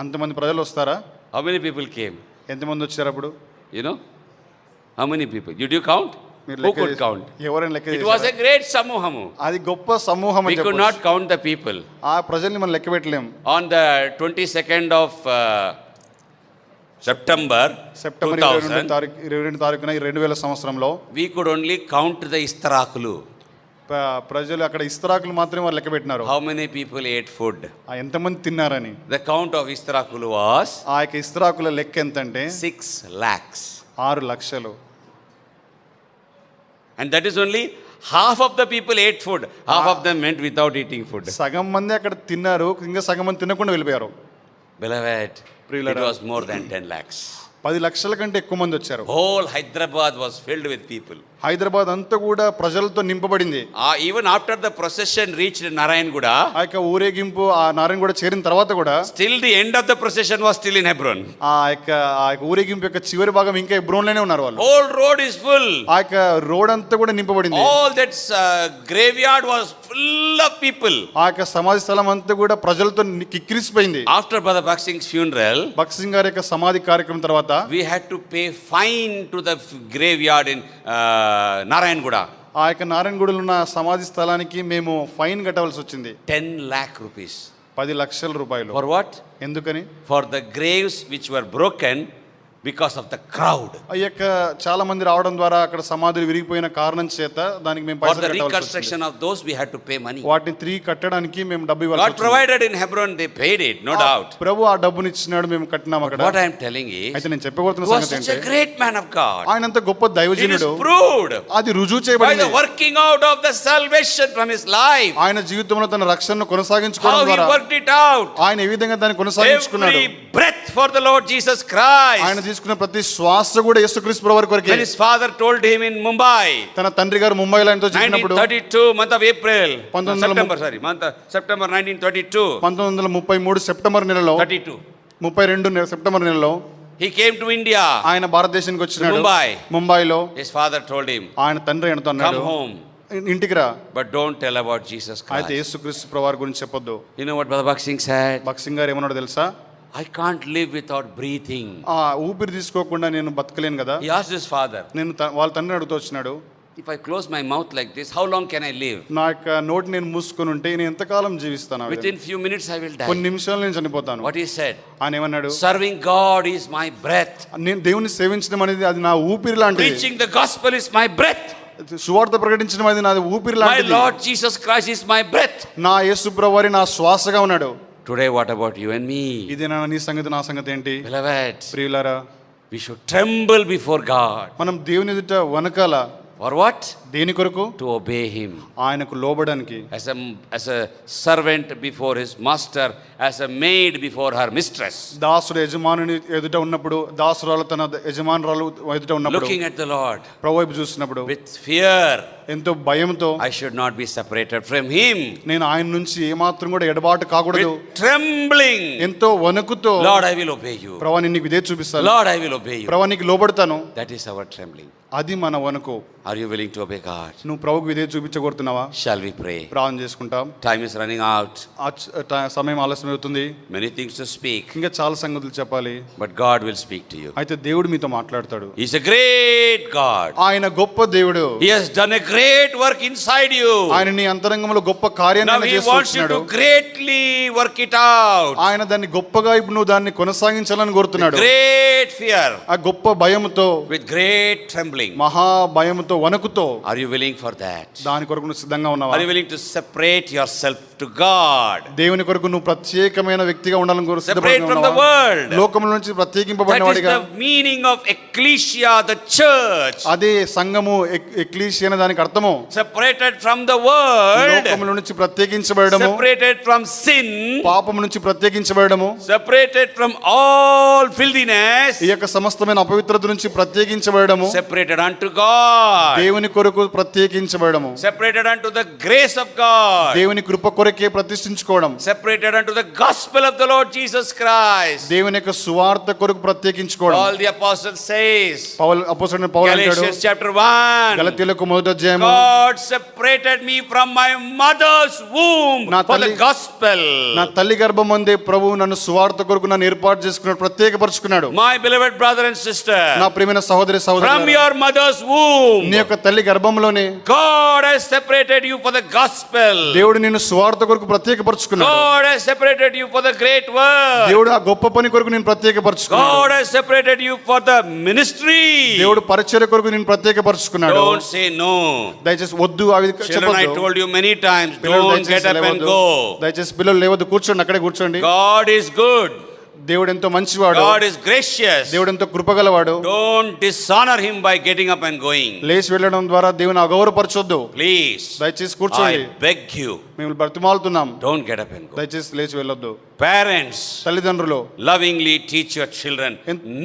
అంతమంది ప్రజలు వస్తారా? How many people came? ఎంతమంది వచ్చారు అప్పుడు? You know, how many people? Did you count? Who could count? ఎవరైనా లెక్క చేశారా? It was a great samuhamu. అది గొప్ప సమూహం అని చెప్పొచ్చు. We could not count the people. ఆ ప్రజల్ని మనం లెక్క పెట్టలేం. On the 22nd of September 22 తారీఖున 2000 సంవత్సరంలో we could only count the ఇస్తరాకులు. ప్రజలు అక్కడ ఇస్తరాకులు మాత్రమే వాళ్ళు లెక్క పెట్టినారు. How many people ate food? ఎంతమంది తిన్నారని. The count of ఇస్తరాకులు was, ఆ యొక్క ఇస్తరాకుల లెక్క ఎంతంటే 6 lakhs. 6 లక్షలు. And that is only half of the people ate food. Half of them went without eating food. సగం మంది అక్కడ తిన్నారు, ఇంకా సగం మంది తినకుండా వెళ్ళిపోయారు. Beloved, it was more than 10 lakhs. 10 లక్షల కంటే ఎక్కువ మంది వచ్చారు. Whole Hyderabad was filled with people. Hyderabad అంతా కూడా ప్రజలతో నింపబడింది. Even after the procession reached Narayanguda, ఆ యొక్క ఊరేగింపు ఆ నారాయణగూడ చేరిన తర్వాత కూడా still the end of the procession was still in Hebron. ఆ యొక్క ఊరేగింపు యొక్క చివరి భాగం ఇంకా హెబ్రోన్లోనే ఉన్నారు వాళ్ళు. Whole road is full. ఆ యొక్క రోడ్ అంతా కూడా నింపబడింది. All that graveyard was full of people. ఆ యొక్క సమాధి స్థలం అంతా కూడా ప్రజలతో కిక్కిరిసిపోయింది. After Brother Bhakt Singh's funeral, Bhagat Singh గారి యొక్క సమాధి కార్యక్రమం తర్వాత we had to pay fine to the graveyard in Narayanguda. ఆ యొక్క నారాయణగూడలో ఉన్న సమాధి స్థలానికి మేము ఫైన్ కట్టవలసి వచ్చింది. 10 lakh rupees. 10 లక్షల రూపాయలు. For what? ఎందుకని? For the graves which were broken because of the crowd. ఆ యొక్క చాలా మంది రావడం ద్వారా అక్కడ సమాధులు విరిగిపోయిన కారణం చేత దానికి మేము For పైసలు the కట్టవలసి వచ్చింది. reconstruction of those, we had to pay money. వాటిని తిరిగి కట్టడానికి మేము డబ్బు ఇవ్వాల్సి God వచ్చింది. provided in Hebron, they paid it, no doubt. ప్రభు ఆ డబ్బుని ఇచ్చినాడు, మేము కట్టినాం అక్కడ. What I am telling అయితే is, నేను చెప్పబోతున్న he was సంగతి such a ఏంటంటే great man of God. ఆయన అంత గొప్ప It is దైవజనుడు. proved అది రుజువు by చేయబడింది. the working out of the salvation from his life. ఆయన జీవితంలో తన రక్షణను కొనసాగించుకోవడం How he ద్వారా worked it out. ఆయన ఏ విధంగా దాన్ని కొనసాగించుకున్నాడు. Every breath for the Lord Jesus Christ. ఆయన తీసుకున్న ప్రతి శ్వాస కూడా యేసుక్రీస్తు ప్రభువు వారి కొరకే. When his father told him in Mumbai, తన తండ్రి గారు ముంబైలో ఆయనతో చెప్పినప్పుడు 1932 month of April, 1932 September 1932, 1933 September నెలలో 32 సెప్టెంబర్ నెలలో he came to India. ఆయన భారతదేశానికి వచ్చినాడు. ముంబైలో His father told him, ఆయన తండ్రి ఆయనతో అన్నాడు, come home, ఇంటికి రా, but don't tell about Jesus అయితే Christ. యేసుక్రీస్తు ప్రభువు వారి గురించి చెప్పొద్దు. You know what Brother Bhakt Singh said? Bhagat Singh గారు ఏమన్నాడు తెలుసా? I can't live without breathing. ఆ ఊపిరి తీసుకోకుండా నేను బతకలేను కదా. He asked his father, నేను వాళ్ళ తండ్రిని అడుగుతూ వచ్చినాడు, if I close my mouth like this, how long can I live? నా యొక్క నోటి నేను మూసుకొని ఉంటే నేను ఎంతకాలం జీవిస్తాను? Within few minutes I will die. కొన్ని నిమిషాలు నేను చనిపోతాను. What he said? ఆయన ఏమన్నాడు? Serving God is my breath. నేను దేవుని సేవించడం అనేది అది నా ఊపిరి లాంటిది. Preaching the gospel is my breath. సువార్త ప్రకటించడం అనేది నాది ఊపిరి My లాంటిది. Lord Jesus Christ is my breath. నా యేసు ప్రభువు వారి నా శ్వాసగా ఉన్నాడు. Today what about you and me? ఇది నీ సంగతి నా సంగతి ఏంటి? Beloved, ప్రియులారా, we should tremble before God. మనం దేవుని ఎదుట వనకాల. For what? దేని కొరకు? To obey him. ఆయనకు లోబడానికి. As a servant before his master, as a maid before her mistress. దాసుడు యజమానుని ఎదుట ఉన్నప్పుడు, దాసురాలు తన యజమానురాలు ఎదుట ఉన్నప్పుడు, Looking at the Lord ప్రభువు వైపు చూసినప్పుడు with fear, ఎంతో భయంతో, I should not be separated from him. నేను ఆయన నుంచి ఏమాత్రం కూడా ఎడబాటు కాకూడదు. With trembling, ఎంతో వణుకుతో, Lord, I will obey you. ప్రభువా నేను నీకు ఇదే చూపిస్తాను. Lord, I will obey you. ప్రభువా నీకు లోబడతాను. That is our trembling. అది మన వణుకు. Are you willing to obey God? నువ్వు ప్రభువుకు ఇదే చూపించగోరుతున్నావా? Shall we pray? ప్రార్థన చేసుకుంటాం. Time is running out. సమయం ఆలస్యం అవుతుంది. Many things to speak. ఇంకా చాలా సంగతులు చెప్పాలి. But God will speak to you. అయితే దేవుడు మీతో మాట్లాడతాడు. He is a great God. ఆయన గొప్ప దేవుడు. He has done a great work inside you. ఆయన నీ అంతరంగంలో గొప్ప కార్యాన్ని Now he wants you చేస్తున్నాడు. to greatly work it out. ఆయన దాన్ని గొప్పగా ఇప్పుడు నువ్వు దాన్ని కొనసాగించాలని కోరుతున్నాడు. Great fear. ఆ గొప్ప భయముతో, With great trembling. మహా భయముతో, వణుకుతో. Are you willing for that? దాని కొరకు నువ్వు సిద్ధంగా ఉన్నావా? Are you willing to separate yourself to God? దేవుని కొరకు నువ్వు ప్రత్యేకమైన వ్యక్తిగా ఉండాలని కోరు Separate from the world. లోకముల నుంచి ప్రత్యేకింపబడిన That is వాడిగా. the meaning of ecclesia, the church. అదే సంఘము, ఎక్లీషియా అనే దానికి అర్థము. Separated from the world. లోకముల నుంచి ప్రత్యేకించబడము, Separated from sin. పాపము నుంచి ప్రత్యేకించబడము, Separated from all filthiness. ఈ యొక్క సమస్తమైన అపవిత్రత నుంచి ప్రత్యేకించబడము, Separated unto God. దేవుని కొరకు ప్రత్యేకించబడము, Separated unto the grace of God. దేవుని కృప కొరకే ప్రతిష్ఠించుకోవడం, Separated unto the gospel of the Lord Jesus Christ. దేవుని యొక్క సువార్త కొరకు ప్రత్యేకించుకోవడం. All the apostles says, అపోస్తలుడైన పౌలు అంటాడు, Galatians chapter 1, గలతీయులకు మొదటి అధ్యాయము, God separated me from my mother's womb for the gospel. నా తల్లి గర్భమందే ప్రభువు నన్ను సువార్త కొరకు నన్ను ఏర్పాటు చేసుకున్నాడు, ప్రత్యేకపరుచుకున్నాడు. My beloved brother and sister, నా ప్రియమైన సహోదరి from సహోదరులారా, your mother's womb, నీ యొక్క తల్లి గర్భంలోనే God has separated you for the gospel. దేవుడు నిన్ను సువార్త కొరకు ప్రత్యేకపరుచుకున్నాడు. God has separated you for the great work. దేవుడు ఆ గొప్ప పని కొరకు నేను ప్రత్యేకపరుచుకున్నాడు. God has separated you for the ministry. దేవుడు పరిచర్య కొరకు నేను ప్రత్యేకపరుచుకున్నాడు. Don't say no. దయచేసి వద్దు, అవి Children, I చెప్పొద్దు. told you many times, పిల్లలు don't దయచేసి get up and లేవద్దు. go. దయచేసి పిల్లలు లేవద్దు, కూర్చోండి, అక్కడే కూర్చోండి. God is good. దేవుడు ఎంతో మంచివాడు. God is gracious. దేవుడు ఎంతో కృపగలవాడు. Don't dishonor him by getting up and going. లేచి వెళ్ళడం ద్వారా దేవుని అగౌరవపరచొద్దు. Please, దయచేసి కూర్చోండి. I beg you. మేము బ్రతిమాలుతున్నాం, Don't get up and go. దయచేసి లేచి వెళ్ళొద్దు. Parents, తల్లిదండ్రులు lovingly teach your children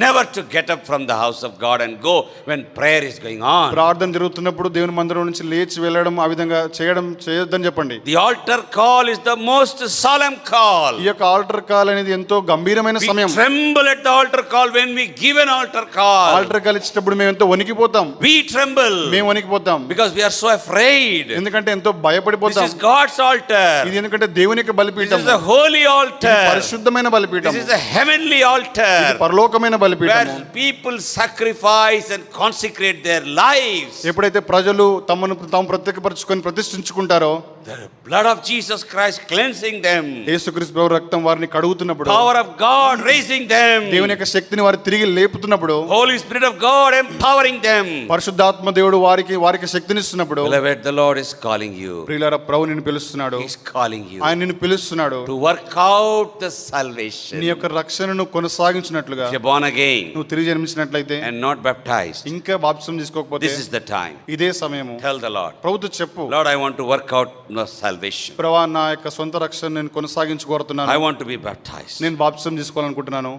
never to get up from the house of God and go when prayer is going on. ప్రార్థన జరుగుతున్నప్పుడు దేవుని మందిరం నుంచి లేచి వెళ్ళడం, ఆ విధంగా చేయొద్దని చెప్పండి. The altar call is the most solemn call. ఈ యొక్క ఆల్టర్ కాల్ అనేది ఎంతో గంభీరమైన We సమయం. tremble at the altar call when we give an altar call. Altar call ఇచ్చేటప్పుడు మేము ఎంతో వణికిపోతాం, We tremble మేము వణికిపోతాం, because we are so afraid. ఎందుకంటే ఎంతో This భయపడిపోతాం. is God's altar. ఇది ఎందుకంటే దేవుని యొక్క This బలిపీఠం, is a holy altar. పరిశుద్ధమైన బలిపీఠం, This is a heavenly altar పరలోకమైన బలిపీఠం. where people sacrifice and consecrate their lives. ఎప్పుడైతే ప్రజలు తాము ప్రత్యేకపరచుకొని ప్రతిష్ఠించుకుంటారో, The blood of Jesus Christ cleansing them. యేసుక్రీస్తు ప్రభు రక్తం వారిని కడుగుతున్నప్పుడు, Power of God raising them. దేవుని యొక్క శక్తిని వారి తిరిగి లేపుతున్నప్పుడు, Holy Spirit of God empowering them. పరిశుద్ధాత్మ దేవుడు వారికి శక్తినిస్తున్నప్పుడు, Beloved, the Lord is calling you. ప్రియులారా, ప్రభు నిన్ను పిలుస్తున్నాడు, He is calling you ఆయన నిన్ను పిలుస్తున్నాడు to work out the salvation. నీ యొక్క రక్షణను కొనసాగించినట్లుగా. If you're born again నువ్వు తిరిగి జన్మించినట్లయితే, and not baptized, ఇంకా బాప్తిసం తీసుకోకపోతే, this is the time. ఇదే సమయము. Tell the Lord, ప్రభుతో చెప్పు, Lord, I want to work out the salvation. ప్రభా, నా యొక్క సొంత రక్షణ నేను కొనసాగించుకోరుతున్నాను, I want to be baptized. నేను బాప్తిసం తీసుకోవాలనుకుంటున్నాను.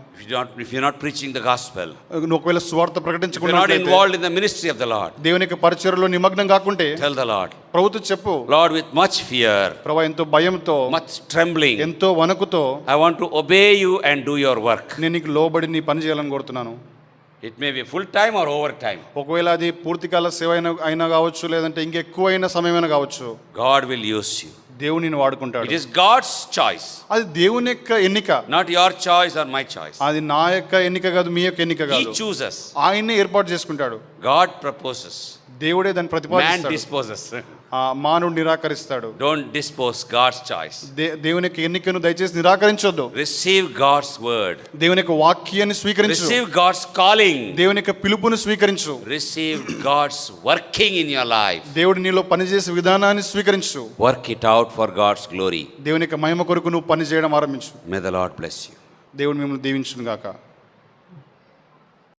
If you're not preaching the gospel, నువ్వు ఒకవేళ సువార్త if you're not ప్రకటించుకున్నట్లయితే, involved in the ministry of the Lord, దేవుని యొక్క పరిచర్యలో నిమగ్నం కాకుంటే, tell the Lord, ప్రభుతో చెప్పు, Lord, with much fear, ప్రభా, ఎంతో భయంతో, much trembling, ఎంతో వణుకుతో I want to obey you and do your work. నేను నీకు లోబడి నీ పని చేయాలని కోరుతున్నాను. It may be full time or overtime. ఒకవేళ అది పూర్తికాల సేవ అయినా కావచ్చు, లేదంటే ఇంకెక్కువైన సమయమైనా కావచ్చు, God will use you. దేవుడు నిన్ను వాడుకుంటాడు. It is God's choice, అది దేవుని యొక్క ఎన్నిక, not your choice or my choice. అది నా యొక్క ఎన్నిక కాదు, మీ యొక్క ఎన్నిక He కాదు. chooses. ఆయన్నే ఏర్పాటు చేసుకుంటాడు. God proposes. దేవుడే దాన్ని Man ప్రతిపాదిస్తాడు. disposes. మానవుడు నిరాకరిస్తాడు. Don't dispose God's choice. దేవుని యొక్క ఎన్నికను దయచేసి నిరాకరించొద్దు. Receive God's word. దేవుని యొక్క వాక్యాన్ని స్వీకరించు. Receive God's calling. దేవుని యొక్క పిలుపును స్వీకరించు. Receive God's working in your life. దేవుడు నీలో పనిచేసే విధానాన్ని స్వీకరించు. Work it out for God's glory. దేవుని యొక్క మహిమ కొరకు నువ్వు పని చేయడం ఆరంభించు. May the Lord bless you. దేవుడు మిమ్మల్ని దీవించును గాక.